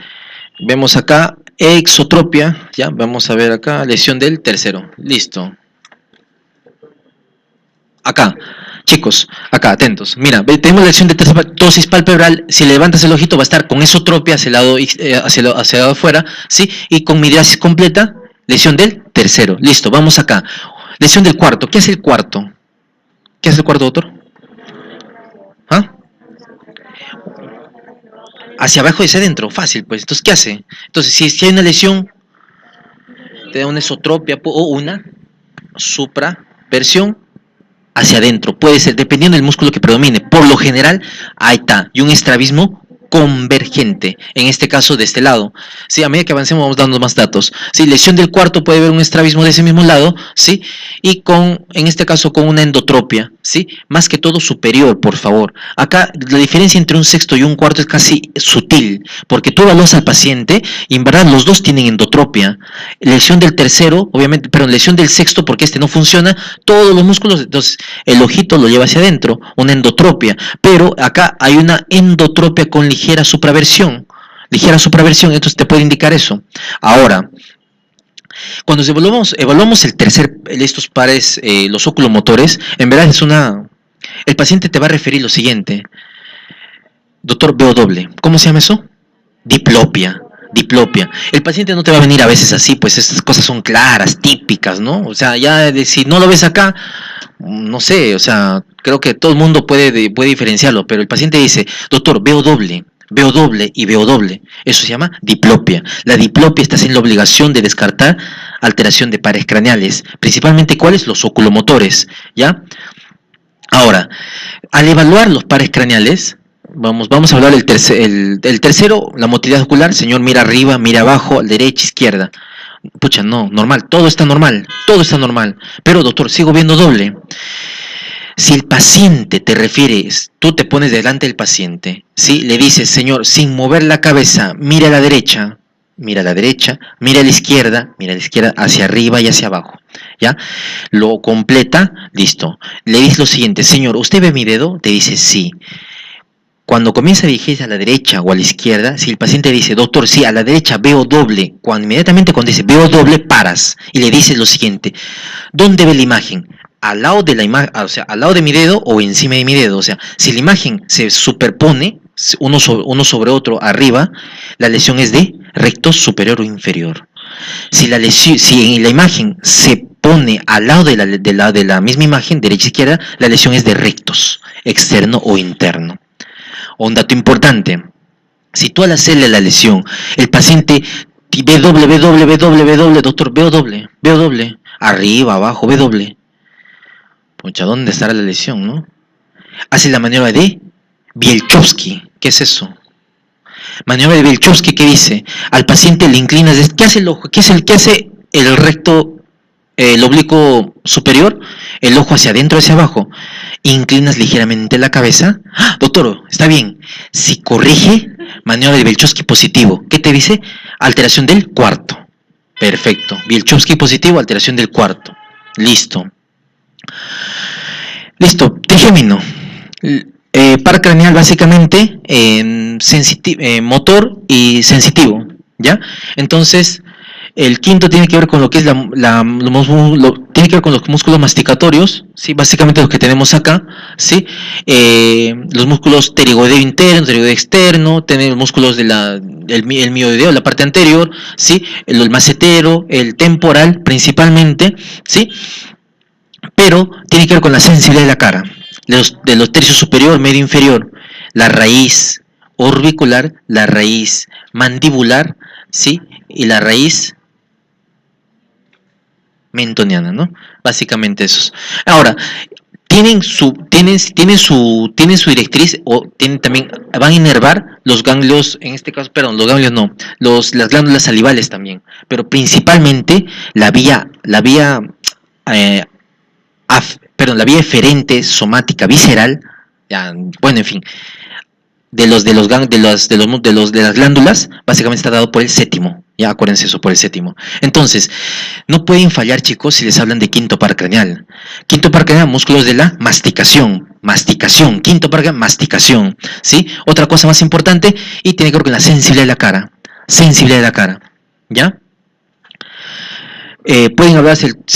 vemos acá exotropia, ya, vamos a ver acá, lesión del tercero. Listo. Acá, chicos, acá, atentos. Mira, tenemos la lesión de ptosis palpebral. Si levantas el ojito va a estar con esotropia hacia el lado, hacia el lado afuera, ¿sí? Y con midriasis completa, lesión del tercero. Listo, vamos acá. Lesión del cuarto. ¿Qué es el cuarto? ¿Qué es el cuarto, doctor? ¿Ah? Hacia abajo y hacia adentro, fácil, pues. Entonces, ¿qué hace? Entonces, si hay una lesión, te da una esotropia o una supraversión hacia adentro. Puede ser, dependiendo del músculo que predomine. Por lo general, ahí está. Y un estrabismo convergente, en este caso de este lado. ¿Sí? A medida que avancemos vamos dando más datos. ¿Sí? Lesión del cuarto puede haber un estrabismo de ese mismo lado, ¿sí? Y en este caso con una endotropia, ¿sí? Más que todo superior, por favor. Acá la diferencia entre un sexto y un cuarto es casi sutil, porque tú evalúas al paciente y en verdad los dos tienen endotropia. Lesión del tercero, obviamente, pero lesión del sexto, porque este no funciona, todos los músculos, entonces el ojito lo lleva hacia adentro, una endotropia, pero acá hay una endotropia con ligera supraversión, entonces te puede indicar eso. Ahora, cuando evaluamos estos pares, los oculomotores, en verdad el paciente te va a referir lo siguiente: doctor, veo doble. ¿Cómo se llama eso? Diplopia. El paciente no te va a venir a veces así, pues estas cosas son claras, típicas, ¿no? O sea, si no lo ves acá, no sé, o sea, creo que todo el mundo puede diferenciarlo, pero el paciente dice: doctor, veo doble y veo doble. Eso se llama diplopia. La diplopia está en la obligación de descartar alteración de pares craneales, principalmente ¿cuáles? Los oculomotores, ¿ya? Ahora, al evaluar los pares craneales, vamos a hablar del tercero, la motilidad ocular. Señor, mira arriba, mira abajo, derecha, izquierda. Pucha, no, normal, todo está normal, pero doctor, sigo viendo doble. Si el paciente te refieres, tú te pones delante del paciente, ¿sí? Le dices, señor, sin mover la cabeza, mira a la derecha, mira a la derecha, mira a la izquierda, hacia arriba y hacia abajo, ¿ya? Lo completa, listo. Le dices lo siguiente, señor, ¿usted ve mi dedo? Te dice sí. Cuando comienza a dirigirse a la derecha o a la izquierda, si el paciente dice, doctor, sí, a la derecha veo doble, inmediatamente cuando dice veo doble, paras y le dices lo siguiente, ¿dónde ve la imagen? Al lado de la imagen, o sea, al lado de mi dedo o encima de mi dedo. O sea, si la imagen se superpone uno sobre otro arriba, la lesión es de recto superior o inferior. Si en la imagen se pone al lado de la misma imagen, derecha e izquierda, la lesión es de rectos, externo o interno. Un dato importante, si tú al hacerle la lesión, el paciente ve doble, doctor, veo doble, arriba, abajo, ve doble. Pucha, ¿dónde estará la lesión, no? Hace la maniobra de Bielchowski. ¿Qué es eso? Maniobra de Bielchowski, ¿qué dice? Al paciente le inclinas, ¿qué hace el ojo? ¿Qué hace el recto, el oblicuo superior? El ojo hacia adentro, hacia abajo. Inclinas ligeramente la cabeza. ¡Ah, doctor, está bien! Si corrige, maniobra de Bielchowski positivo. ¿Qué te dice? Alteración del cuarto. Perfecto. Bielchowski positivo, alteración del cuarto. Listo. Listo, trigémino. Par craneal básicamente motor y sensitivo, ¿ya? Entonces, el quinto tiene que ver con lo que es tiene que ver con los músculos masticatorios, ¿sí? Básicamente los que tenemos acá, ¿sí? Los músculos pterigoideo interno, pterigoideo externo, tener los músculos el mioideo, la parte anterior, ¿sí? El macetero, el temporal principalmente, ¿sí? Pero tiene que ver con la sensibilidad de la cara, de los tercios superior, medio, inferior, la raíz orbicular, la raíz mandibular, ¿sí? Y la raíz mentoniana, ¿no? Básicamente esos. Ahora, tienen su directriz, o también van a inervar los ganglios, en este caso, perdón, los ganglios no, las glándulas salivales también, pero principalmente la vía la vía eferente, somática, visceral, ya, bueno, en fin, de las glándulas, básicamente está dado por el séptimo, ya acuérdense eso, por el séptimo. Entonces, no pueden fallar, chicos, si les hablan de quinto par craneal. Quinto par craneal, músculos de la masticación, quinto par craneal, masticación, ¿sí? Otra cosa más importante, y tiene que ver con la sensibilidad de la cara, ¿ya? Se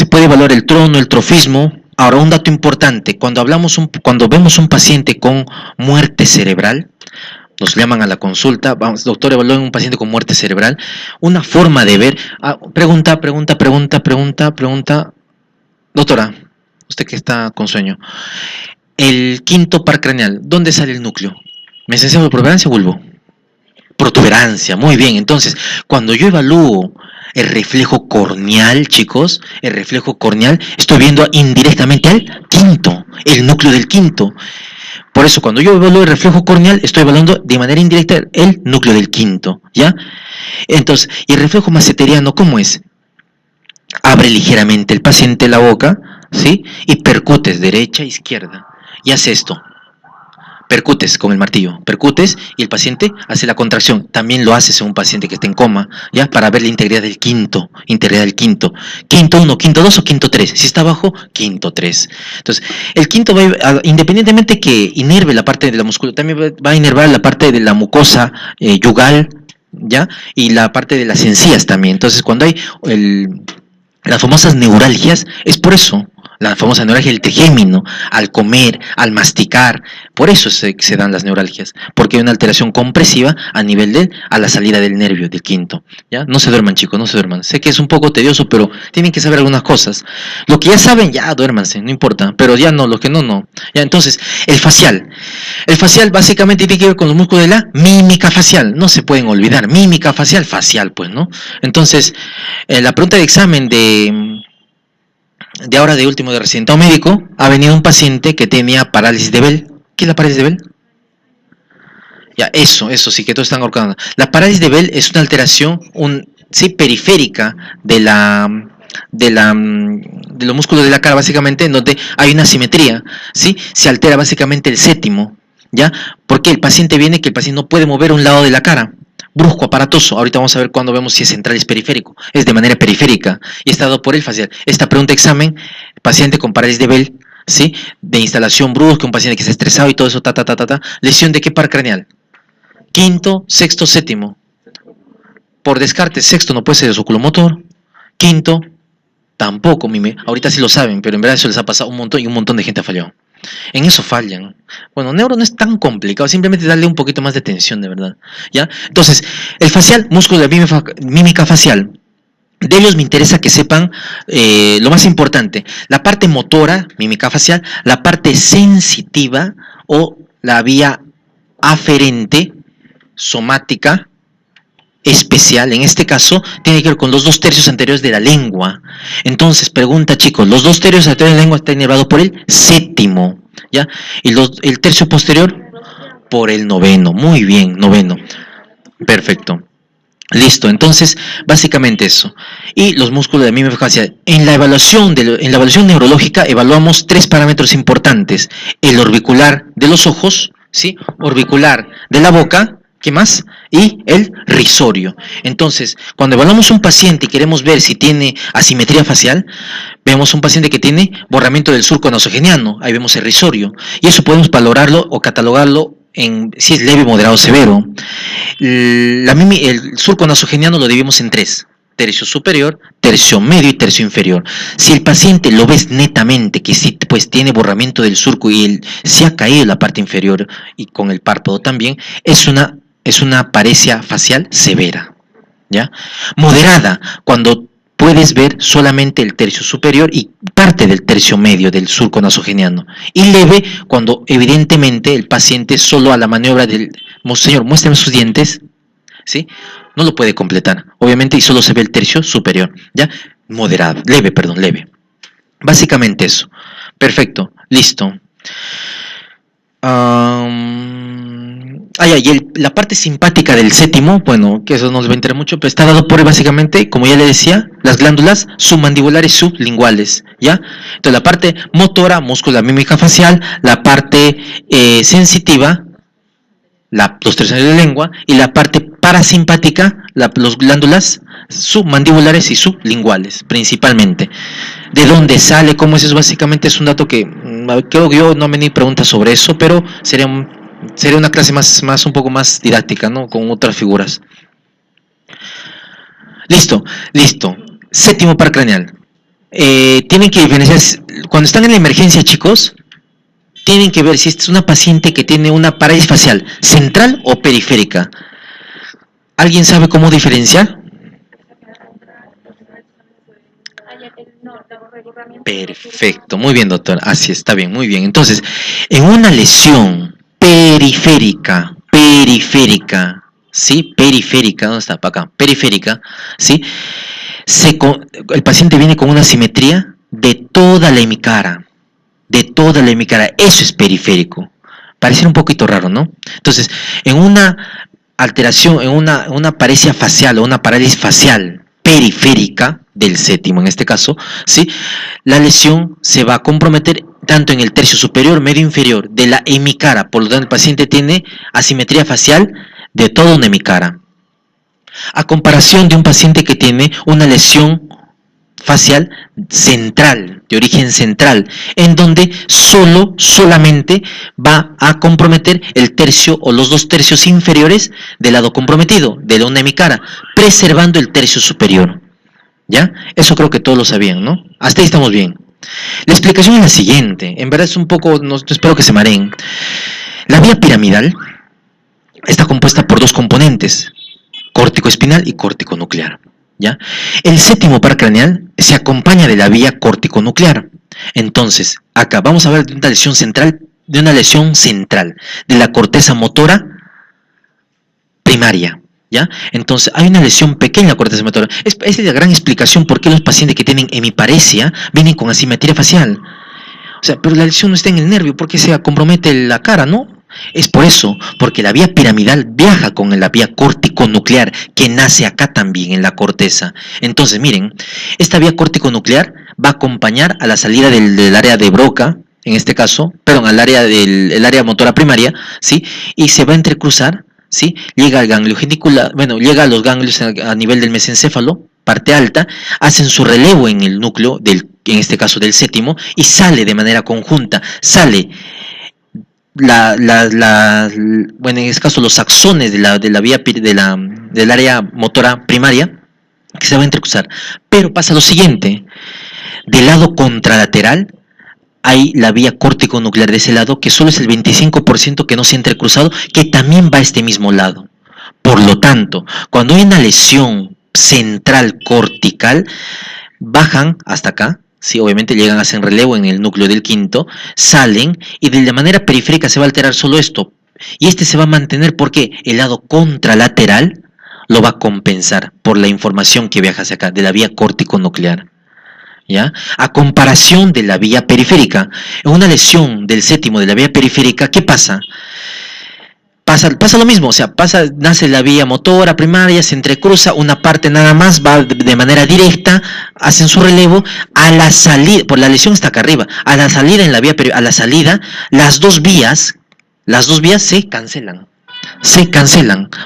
puede evaluar el trono, el trofismo. Ahora, un dato importante, cuando vemos un paciente con muerte cerebral, nos llaman a la consulta, vamos, doctor, evalúen un paciente con muerte cerebral, una forma de ver, pregunta, doctora, usted que está con sueño, el quinto par craneal, ¿dónde sale el núcleo? ¿Mesencéfalo, protuberancia o bulbo? Protuberancia, muy bien. Entonces, cuando yo evalúo el reflejo corneal, chicos, estoy viendo indirectamente al quinto, el núcleo del quinto. Por eso, cuando yo evalúo el reflejo corneal, estoy evaluando de manera indirecta el núcleo del quinto, ¿ya? Entonces, ¿y el reflejo maceteriano cómo es? Abre ligeramente el paciente la boca, ¿sí? Y percutes derecha, izquierda. Y hace esto. Percutes con el martillo, percutes y el paciente hace la contracción. También lo hace en un paciente que está en coma, ya, para ver la integridad del quinto. Quinto 1, quinto 2 o quinto 3. Si está abajo, quinto 3. Entonces, el quinto va, independientemente que inerve la parte de la musculatura, también va a inervar la parte de la mucosa yugal, ya, y la parte de las encías también. Entonces, cuando hay las famosas neuralgias, es por eso. La famosa neuralgia del trigémino, al comer, al masticar, por eso se dan las neuralgias, porque hay una alteración compresiva a la salida del nervio, del quinto. ¿Ya? No se duerman, chicos, no se duerman. Sé que es un poco tedioso, pero tienen que saber algunas cosas. Lo que ya saben, ya duérmanse, no importa, pero ya no, lo que no, no. Ya, entonces, el facial. El facial básicamente tiene que ver con los músculos de la mímica facial, no se pueden olvidar, mímica facial, pues, ¿no? Entonces, la pregunta de examen de ahora de último de residentado médico, ha venido un paciente que tenía parálisis de Bell. ¿Qué es la parálisis de Bell? Ya, eso sí, que todos están ahorcando. La parálisis de Bell es una alteración, sí, periférica de la de los músculos de la cara, básicamente, en donde hay una asimetría, ¿sí? Se altera básicamente el séptimo, ¿ya? Porque el paciente viene que el paciente no puede mover un lado de la cara, brusco, aparatoso. Ahorita vamos a ver cuando vemos si es central, es periférico, es de manera periférica y está dado por el facial. Esta pregunta de examen, paciente con parálisis de Bell, ¿sí? De instalación brusca, un paciente que está estresado y todo eso, lesión de qué par craneal, quinto, sexto, séptimo. Por descarte, sexto no puede ser oculomotor, quinto, tampoco, ahorita sí lo saben, pero en verdad eso les ha pasado un montón y un montón de gente ha fallado. En eso fallan. Bueno, neuro no es tan complicado, simplemente darle un poquito más de tensión, de verdad. ¿Ya? Entonces, el facial, músculo de mímica facial. De ellos me interesa que sepan lo más importante, la parte motora, mímica facial, la parte sensitiva o la vía aferente, somática, especial, en este caso, tiene que ver con los 2/3 anteriores de la lengua. Entonces, pregunta, chicos, los 2/3 anteriores de la lengua está inervado por el séptimo, ¿ya? Y el tercio posterior por el noveno. Muy bien, noveno. Perfecto. Listo, entonces, básicamente eso. Y los músculos de la mímica facial. En la evaluación neurológica evaluamos 3 parámetros importantes. El orbicular de los ojos, ¿sí? Orbicular de la boca, ¿qué más? Y el risorio. Entonces, cuando evaluamos un paciente y queremos ver si tiene asimetría facial, vemos un paciente que tiene borramiento del surco nasogeniano, ahí vemos el risorio, y eso podemos valorarlo o catalogarlo si es leve, moderado o severo. El surco nasogeniano lo dividimos en 3. Tercio superior, tercio medio y tercio inferior. Si el paciente lo ves netamente que sí, pues tiene borramiento del surco y se ha caído la parte inferior y con el párpado también, es una paresia facial severa, ¿ya? Moderada, cuando puedes ver solamente el tercio superior y parte del tercio medio del surco nasogeniano. Y leve, cuando evidentemente el paciente solo a la maniobra del señor, muéstrame sus dientes, ¿sí? No lo puede completar, obviamente, y solo se ve el tercio superior, ¿ya? Moderado, leve. Básicamente eso. Perfecto, listo. La parte simpática del séptimo, bueno, que eso no les va a interesar mucho, pero está dado por básicamente, como ya le decía, las glándulas submandibulares sublinguales, ¿ya? Entonces la parte motora, músculo de la mímica facial, la parte sensitiva, los tercios de la lengua, y la parte parasimpática, los glándulas submandibulares y sublinguales, principalmente. ¿De dónde sale? ¿Cómo es eso? Básicamente es un dato que creo que yo no me ni preguntas sobre eso, pero sería una clase más un poco más didáctica, ¿no? Con otras figuras. Listo. Séptimo par craneal. Tienen que diferenciar, cuando están en la emergencia, chicos, tienen que ver si esta es una paciente que tiene una parálisis facial central o periférica. ¿Alguien sabe cómo diferenciar? Perfecto, muy bien, doctor. Así está bien, muy bien. Entonces, en una lesión periférica, ¿sí? Periférica, ¿dónde está? Para acá, periférica, ¿sí? El paciente viene con una simetría de toda la hemicara, eso es periférico. Parece un poquito raro, ¿no? Entonces, en una alteración, en una paresia facial o una parálisis facial periférica del séptimo en este caso, ¿sí? La lesión se va a comprometer tanto en el tercio superior, medio inferior de la hemicara, por lo tanto el paciente tiene asimetría facial de toda una hemicara. A comparación de un paciente que tiene una lesión facial central, de origen central, en donde solamente va a comprometer el tercio o los 2/3 inferiores del lado comprometido, de la una hemicara, preservando el tercio superior. ¿Ya? Eso creo que todos lo sabían, ¿no? Hasta ahí estamos bien. La explicación es la siguiente, en verdad es un poco, no espero que se mareen. La vía piramidal está compuesta por 2 componentes, córtico espinal y córtico nuclear. ¿Ya? El séptimo par craneal se acompaña de la vía córtico-nuclear. Entonces, acá vamos a hablar de una lesión central, de la corteza motora primaria. ¿Ya? Entonces, hay una lesión pequeña en la corteza motora. Esa es la gran explicación por qué los pacientes que tienen hemiparesia vienen con asimetría facial. O sea, pero la lesión no está en el nervio, porque se compromete la cara, ¿no? Es por eso, porque la vía piramidal viaja con la vía córtico-nuclear, que nace acá también, en la corteza. Entonces, miren, esta vía córtico-nuclear va a acompañar a la salida del área de Broca, en este caso, perdón, al área del área motora primaria, ¿sí? Y se va a entrecruzar, ¿sí? Llega al ganglio genicular, bueno, llega a los ganglios a nivel del mesencéfalo, parte alta, hacen su relevo en el núcleo, en este caso del séptimo, y sale de manera conjunta, sale bueno, en este caso los axones de la vía del área motora primaria, que se va a entrecruzar. Pero pasa lo siguiente, del lado contralateral hay la vía córtico-nuclear de ese lado, que solo es el 25% que no se ha entrecruzado, que también va a este mismo lado. Por lo tanto, cuando hay una lesión central cortical, bajan hasta acá, sí, obviamente llegan a hacer relevo en el núcleo del quinto, salen y de manera periférica se va a alterar solo esto. Y este se va a mantener porque el lado contralateral lo va a compensar por la información que viaja hacia acá, de la vía córtico-nuclear. ¿Ya? A comparación de la vía periférica, en una lesión del séptimo de la vía periférica, ¿qué pasa? Pasa lo mismo, o sea, nace la vía motora primaria, se entrecruza, una parte nada más va de manera directa, hacen su relevo, a la salida, por la lesión está acá arriba, a la salida en la vía, a la salida, las dos vías se cancelan,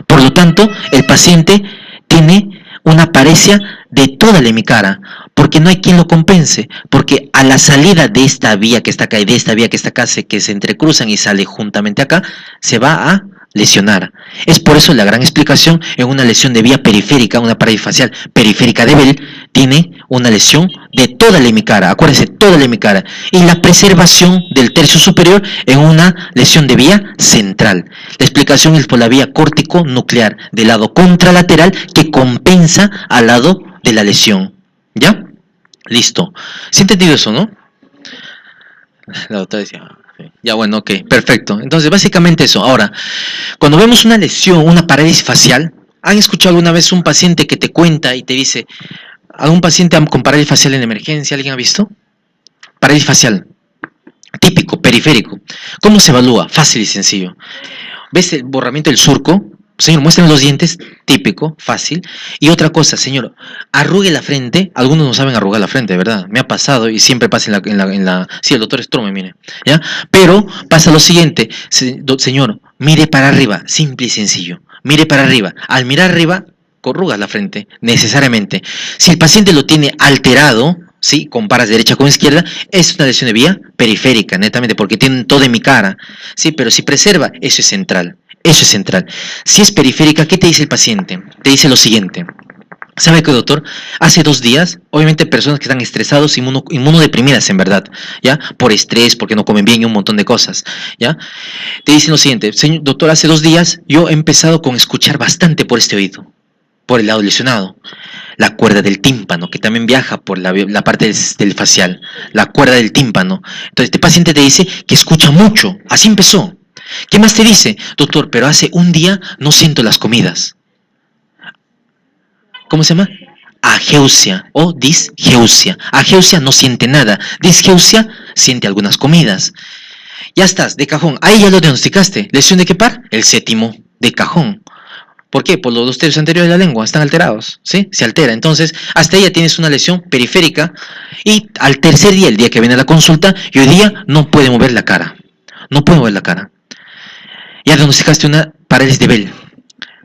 por lo tanto, el paciente tiene una paresia de toda la hemicara, porque no hay quien lo compense, porque a la salida de esta vía que está acá y de esta vía que está acá, que se entrecruzan y sale juntamente acá, se va a lesionar. Es por eso la gran explicación en una lesión de vía periférica, una parálisis facial periférica de Bell, tiene una lesión de toda la hemicara, acuérdense, toda la hemicara, y la preservación del tercio superior en una lesión de vía central. La explicación es por la vía córtico-nuclear del lado contralateral que compensa al lado de la lesión. ¿Ya? Listo. ¿Sí entendido eso, no? La doctora decía, ya bueno, ok, perfecto. Entonces, básicamente eso. Ahora, cuando vemos una lesión, una parálisis facial, ¿han escuchado alguna vez un paciente que te cuenta y te dice, algún paciente con parálisis facial en emergencia, ¿alguien ha visto? Parálisis facial, típico, periférico. ¿Cómo se evalúa? Fácil y sencillo. ¿Ves el borramiento del surco? Señor, muéstrenme los dientes, típico, fácil. Y otra cosa, señor, arrugue la frente. Algunos no saben arrugar la frente, ¿verdad? Me ha pasado y siempre pasa en la... Sí, el doctor Strome, mire, ¿ya? Pero pasa lo siguiente, señor, mire para arriba, simple y sencillo. Mire para arriba. Al mirar arriba, corrugas la frente, necesariamente. Si el paciente lo tiene alterado, ¿sí? Comparas derecha con izquierda, es una lesión de vía periférica, netamente, porque tiene toda mi cara, ¿sí? Pero si preserva, eso es central. Eso es central. Si es periférica, ¿qué te dice el paciente? Te dice lo siguiente. ¿Sabe qué, doctor? Hace 2 días, obviamente personas que están estresados, inmunodeprimidas en verdad, ¿ya? Por estrés, porque no comen bien y un montón de cosas, ¿ya? Te dicen lo siguiente, señor doctor, hace 2 días yo he empezado con escuchar bastante por este oído, por el lado lesionado. La cuerda del tímpano, que también viaja por la parte del facial, la cuerda del tímpano. Entonces este paciente te dice que escucha mucho, así empezó. ¿Qué más te dice? Doctor, pero hace 1 día no siento las comidas. ¿Cómo se llama? Ageusia o disgeusia. Ageusia no siente nada. Disgeusia siente algunas comidas. Ya estás, de cajón. Ahí ya lo diagnosticaste. ¿Lesión de qué par? El séptimo, de cajón. ¿Por qué? Por los 2 tercios anteriores de la lengua. Están alterados. ¿Sí? Se altera. Entonces, hasta ahí ya tienes una lesión periférica. Y al tercer día, el día que viene a la consulta, y hoy día no puede mover la cara. No puede mover la cara. Ya diagnosticaste una parálisis de Bell.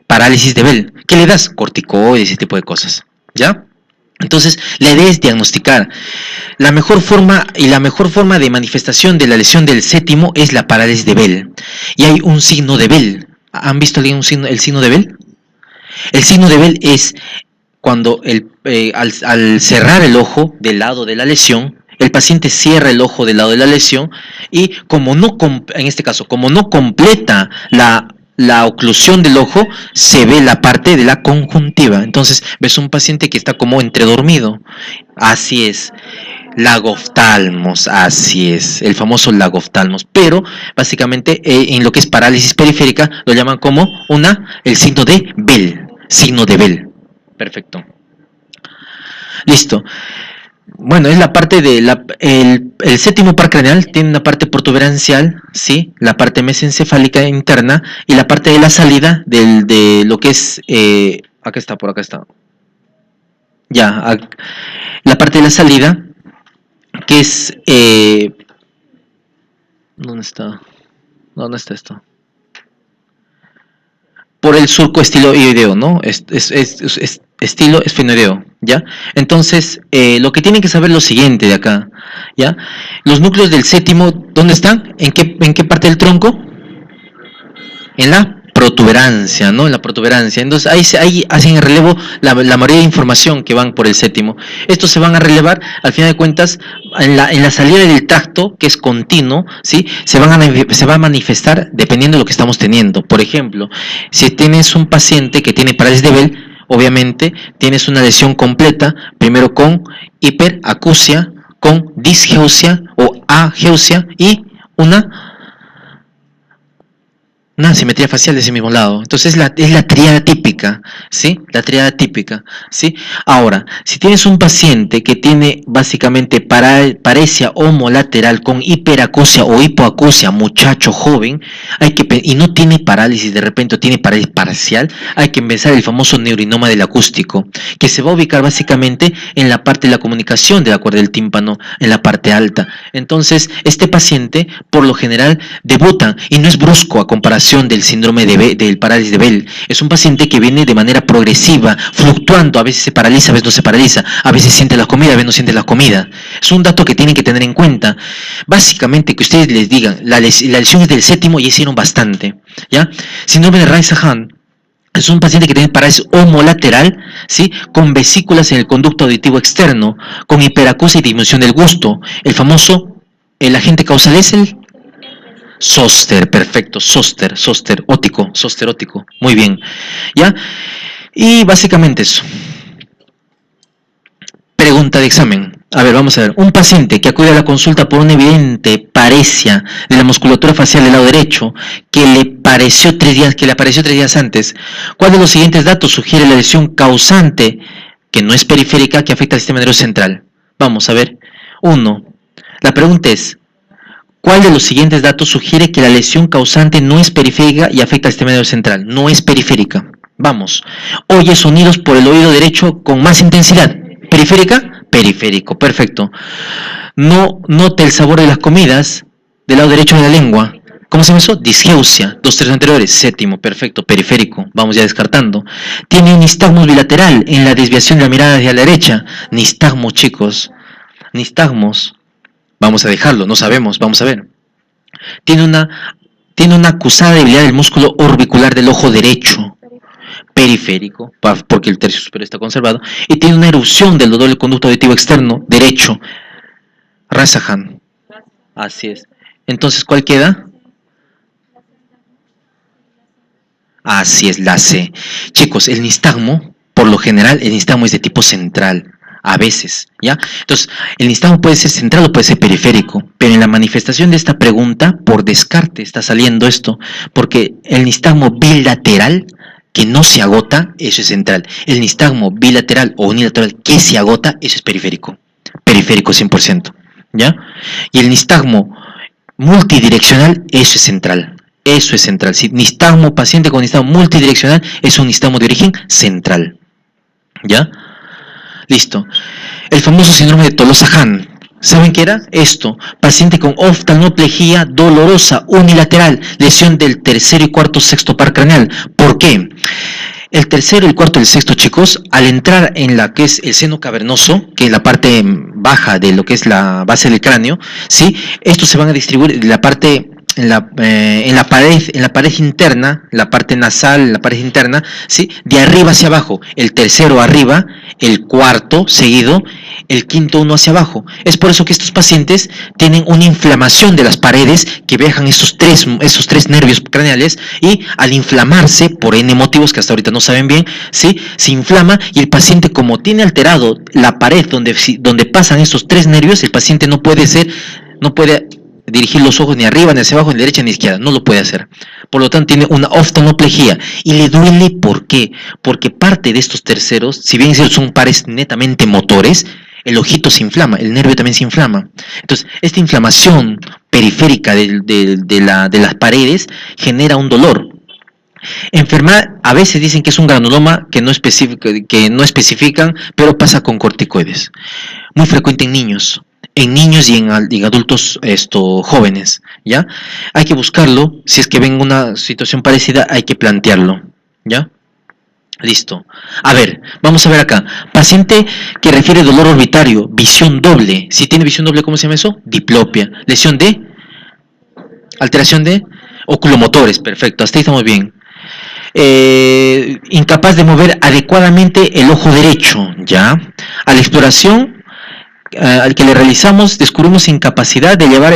Parálisis de Bell. ¿Qué le das? Corticoides, ese tipo de cosas. ¿Ya? Entonces, la idea es diagnosticar. La mejor forma de manifestación de la lesión del séptimo es la parálisis de Bell. Y hay un signo de Bell. ¿Han visto alguien el signo de Bell? El signo de Bell es cuando al cerrar el ojo del lado de la lesión, el paciente cierra el ojo del lado de la lesión y en este caso, como no completa la oclusión del ojo, se ve la parte de la conjuntiva. Entonces ves un paciente que está como entredormido. Así es. Lagoftalmos, así es, el famoso lagoftalmos. Pero básicamente en lo que es parálisis periférica lo llaman como el signo de Bell. Signo de Bell. Perfecto. Listo. Bueno, es la parte de el séptimo par craneal tiene una parte protuberancial, sí, la parte mesencefálica interna y la parte de la salida de lo que es, acá está, por acá está, ya, la parte de la salida que es, ¿dónde está? ¿Dónde está esto? Por el surco estiloideo, ¿no? Estilo esfenoideo, ¿ya? Entonces, lo que tienen que saber es lo siguiente de acá, ¿ya? Los núcleos del séptimo, ¿dónde están? En qué parte del tronco? En la protuberancia, ¿no? En la protuberancia. Entonces, ahí hacen el relevo la mayoría de información que van por el séptimo. Estos se van a relevar, al final de cuentas, en la salida del tracto, que es continuo, ¿sí? Se va a manifestar dependiendo de lo que estamos teniendo. Por ejemplo, si tienes un paciente que tiene parálisis de Bell, obviamente tienes una lesión completa, primero con hiperacusia, con disgeusia o ageusia y una simetría facial de ese mismo lado. Entonces es la tríada típica, ¿sí? La tríada típica, ¿sí? Ahora, si tienes un paciente que tiene básicamente paresia homolateral con hiperacusia o hipoacusia, muchacho joven, y no tiene parálisis de repente o tiene parálisis parcial, hay que empezar el famoso neurinoma del acústico, que se va a ubicar básicamente en la parte de la comunicación de la cuerda del tímpano, en la parte alta. Entonces, este paciente, por lo general, debuta y no es brusco a comparación del síndrome del parálisis de Bell. Es un paciente que viene de manera progresiva, fluctuando, a veces se paraliza, a veces no se paraliza, a veces siente la comida, a veces no siente la comida. Es un dato que tienen que tener en cuenta. Básicamente, que ustedes les digan, la lesión es del séptimo y hicieron bastante, ¿ya? Síndrome de Reis-Hahn es un paciente que tiene parálisis homolateral, ¿sí? Con vesículas en el conducto auditivo externo, con hiperacusia y disminución del gusto. El agente causal es el Zoster, perfecto, Zoster óptico, muy bien, ¿ya? Y básicamente eso. Pregunta de examen. A ver, vamos a ver. Un paciente que acude a la consulta por una evidente paresia de la musculatura facial del lado derecho que le apareció 3 días antes, ¿cuál de los siguientes datos sugiere la lesión causante que no es periférica que afecta al sistema nervioso central? Vamos a ver. 1. La pregunta es, ¿cuál de los siguientes datos sugiere que la lesión causante no es periférica y afecta al sistema nervioso central? No es periférica. Vamos. Oye sonidos por el oído derecho con más intensidad. ¿Periférica? Periférico, perfecto. No note el sabor de las comidas del lado derecho de la lengua. ¿Cómo se llama eso? Disgeusia. 2 anteriores. Séptimo, perfecto, periférico. Vamos ya descartando. Tiene un nistagmo bilateral en la desviación de la mirada hacia la derecha. Nistagmo, chicos. Nistagmos. Vamos a dejarlo, no sabemos, vamos a ver. Tiene una acusada debilidad del músculo orbicular del ojo derecho, periférico, porque el tercio superior está conservado, y tiene una erupción del doble conducto auditivo externo derecho, Reis-Hahn. Así es. Entonces, ¿cuál queda? Así es, la C. Chicos, el nistagmo, por lo general, el nistagmo es de tipo central. A veces, ¿ya? Entonces, el nistagmo puede ser central o puede ser periférico, pero en la manifestación de esta pregunta, por descarte, está saliendo esto, porque el nistagmo bilateral que no se agota, eso es central. El nistagmo bilateral o unilateral que se agota, eso es periférico. Periférico 100%, ¿ya? Y el nistagmo multidireccional, eso es central. Eso es central. Si nistagmo, paciente con nistagmo multidireccional, es un nistagmo de origen central, ¿ya? Listo. El famoso síndrome de Tolosa-Hahn. ¿Saben qué era? Esto. Paciente con oftalmoplejía dolorosa unilateral. Lesión del tercero y cuarto sexto par craneal. ¿Por qué? El tercero, el cuarto y el sexto, chicos, al entrar en la que es el seno cavernoso, que es la parte baja de lo que es la base del cráneo, ¿sí? Estos se van a distribuir en la parte en la pared interna, la parte nasal, la pared interna, ¿sí? De arriba hacia abajo, el tercero arriba, el cuarto seguido, el quinto uno hacia abajo. Es por eso que estos pacientes tienen una inflamación de las paredes que viajan esos tres nervios craneales, y al inflamarse, por N motivos que hasta ahorita no saben bien, ¿sí? Se inflama, y el paciente, como tiene alterado la pared donde pasan estos 3 nervios, el paciente no puede dirigir los ojos ni arriba, ni hacia abajo, ni derecha, ni izquierda. No lo puede hacer. Por lo tanto, tiene una oftalmoplejía. Y le duele, ¿por qué? Porque parte de estos terceros, si bien son pares netamente motores, el ojito se inflama, el nervio también se inflama. Entonces, esta inflamación periférica de las paredes genera un dolor. Enfermedad, a veces dicen que es un granuloma que no especifican, pero pasa con corticoides. Muy frecuente en niños y en adultos jóvenes, ¿ya? Hay que buscarlo, si es que ven una situación parecida, hay que plantearlo, ¿ya? Listo. A ver, vamos a ver acá. Paciente que refiere dolor orbitario, visión doble. Si tiene visión doble, ¿cómo se llama eso? Diplopia. Lesión de alteración de oculomotores. Perfecto, hasta ahí estamos bien. Incapaz de mover adecuadamente el ojo derecho, ¿ya? A la exploración al que le realizamos, descubrimos incapacidad de llevar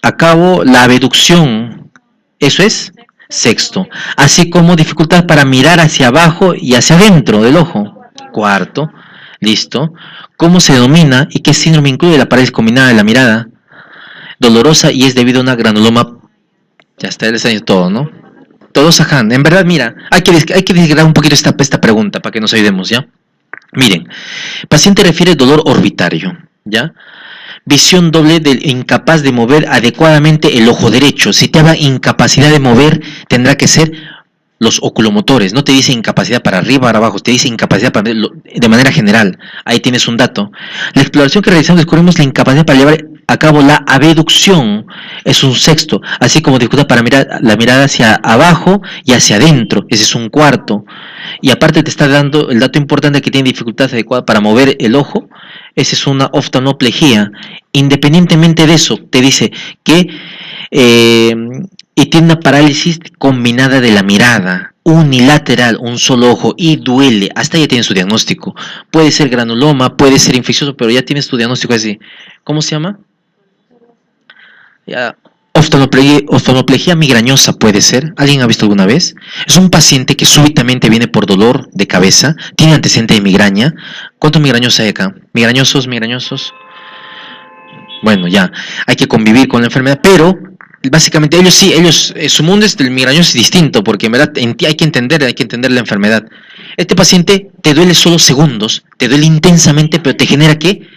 a cabo la abducción. Eso es sexto. Así como dificultad para mirar hacia abajo y hacia adentro del ojo. Cuarto. Listo. ¿Cómo se denomina y qué síndrome incluye la parálisis combinada de la mirada? Dolorosa y es debido a una granuloma. Ya está, les ha todo, ¿no? Tolosa Hahn. En verdad, mira, hay que desgranar un poquito esta pregunta para que nos ayudemos, ¿ya? Miren, paciente refiere dolor orbitario, ¿ya? Visión doble del incapaz de mover adecuadamente el ojo derecho. Si te habla incapacidad de mover, tendrá que ser los oculomotores. No te dice incapacidad para arriba, para abajo, te dice incapacidad de manera general. Ahí tienes un dato. La exploración que realizamos descubrimos la incapacidad para llevar a cabo la abducción. Es un sexto. Así como dificultad para mirar la mirada hacia abajo y hacia adentro. Ese es un cuarto. Y aparte te está dando el dato importante que tiene dificultad adecuada para mover el ojo. Esa es una oftalmoplejía. Independientemente de eso, te dice que y tiene una parálisis combinada de la mirada, unilateral, un solo ojo, y duele. Hasta ya tienes tu diagnóstico. Puede ser granuloma, puede ser infeccioso, pero ya tienes tu diagnóstico así. ¿Cómo se llama? Ya. Oftalmoplejía migrañosa puede ser. ¿Alguien ha visto alguna vez? Es un paciente que súbitamente viene por dolor de cabeza, tiene antecedente de migraña. ¿Cuántos migrañosos hay acá? ¿Migrañosos? Bueno, ya, hay que convivir con la enfermedad, pero básicamente su mundo del migrañoso es distinto, porque en verdad hay que entender la enfermedad. Este paciente te duele solo segundos, te duele intensamente, pero te genera ¿qué?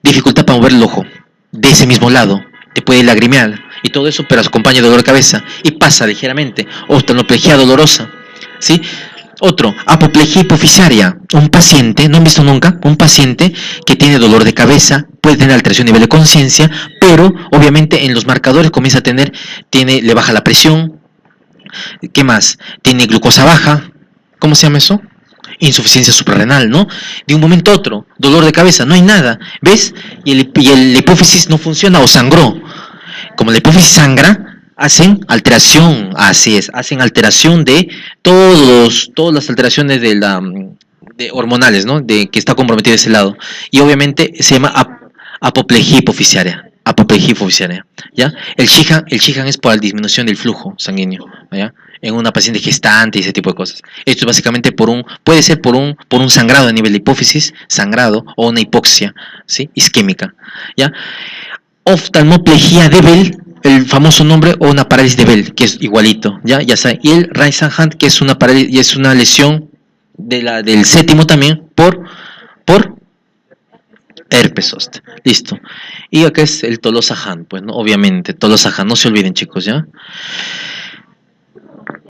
Dificultad para mover el ojo de ese mismo lado. Te puede lagrimear y todo eso, pero acompaña de dolor de cabeza y pasa ligeramente. Oftalmoplejía dolorosa, ¿sí? Otro, apoplejía hipoficiaria. Un paciente, no han visto nunca, un paciente que tiene dolor de cabeza, puede tener alteración a nivel de conciencia, pero obviamente en los marcadores comienza a le baja la presión. ¿Qué más? Tiene glucosa baja. ¿Cómo se llama eso? Insuficiencia suprarrenal, ¿no? De un momento a otro, dolor de cabeza, no hay nada, ¿ves? Y la hipófisis no funciona o sangró. Como la hipófisis sangra, hacen alteración, así es, hacen alteración de todas las alteraciones de hormonales, ¿no? De que está comprometido ese lado. Y obviamente se llama apoplejía hipoficiaria. ¿Ya? El Sheehan es por la disminución del flujo sanguíneo, ¿ya? En una paciente gestante y ese tipo de cosas. Esto es básicamente puede ser por un sangrado a nivel de hipófisis, sangrado, o una hipoxia, ¿sí? Isquémica, ¿ya? Oftalmoplejía de Bell, el famoso nombre, o una parálisis de Bell, que es igualito, ya saben. Y el Reissenhand, que es una parálisis, y es una lesión del séptimo también por herpes zóster. Listo. Y acá es el Tolosa Hahn, pues, ¿no? Obviamente, Tolosa Hahn, no se olviden, chicos, ¿ya?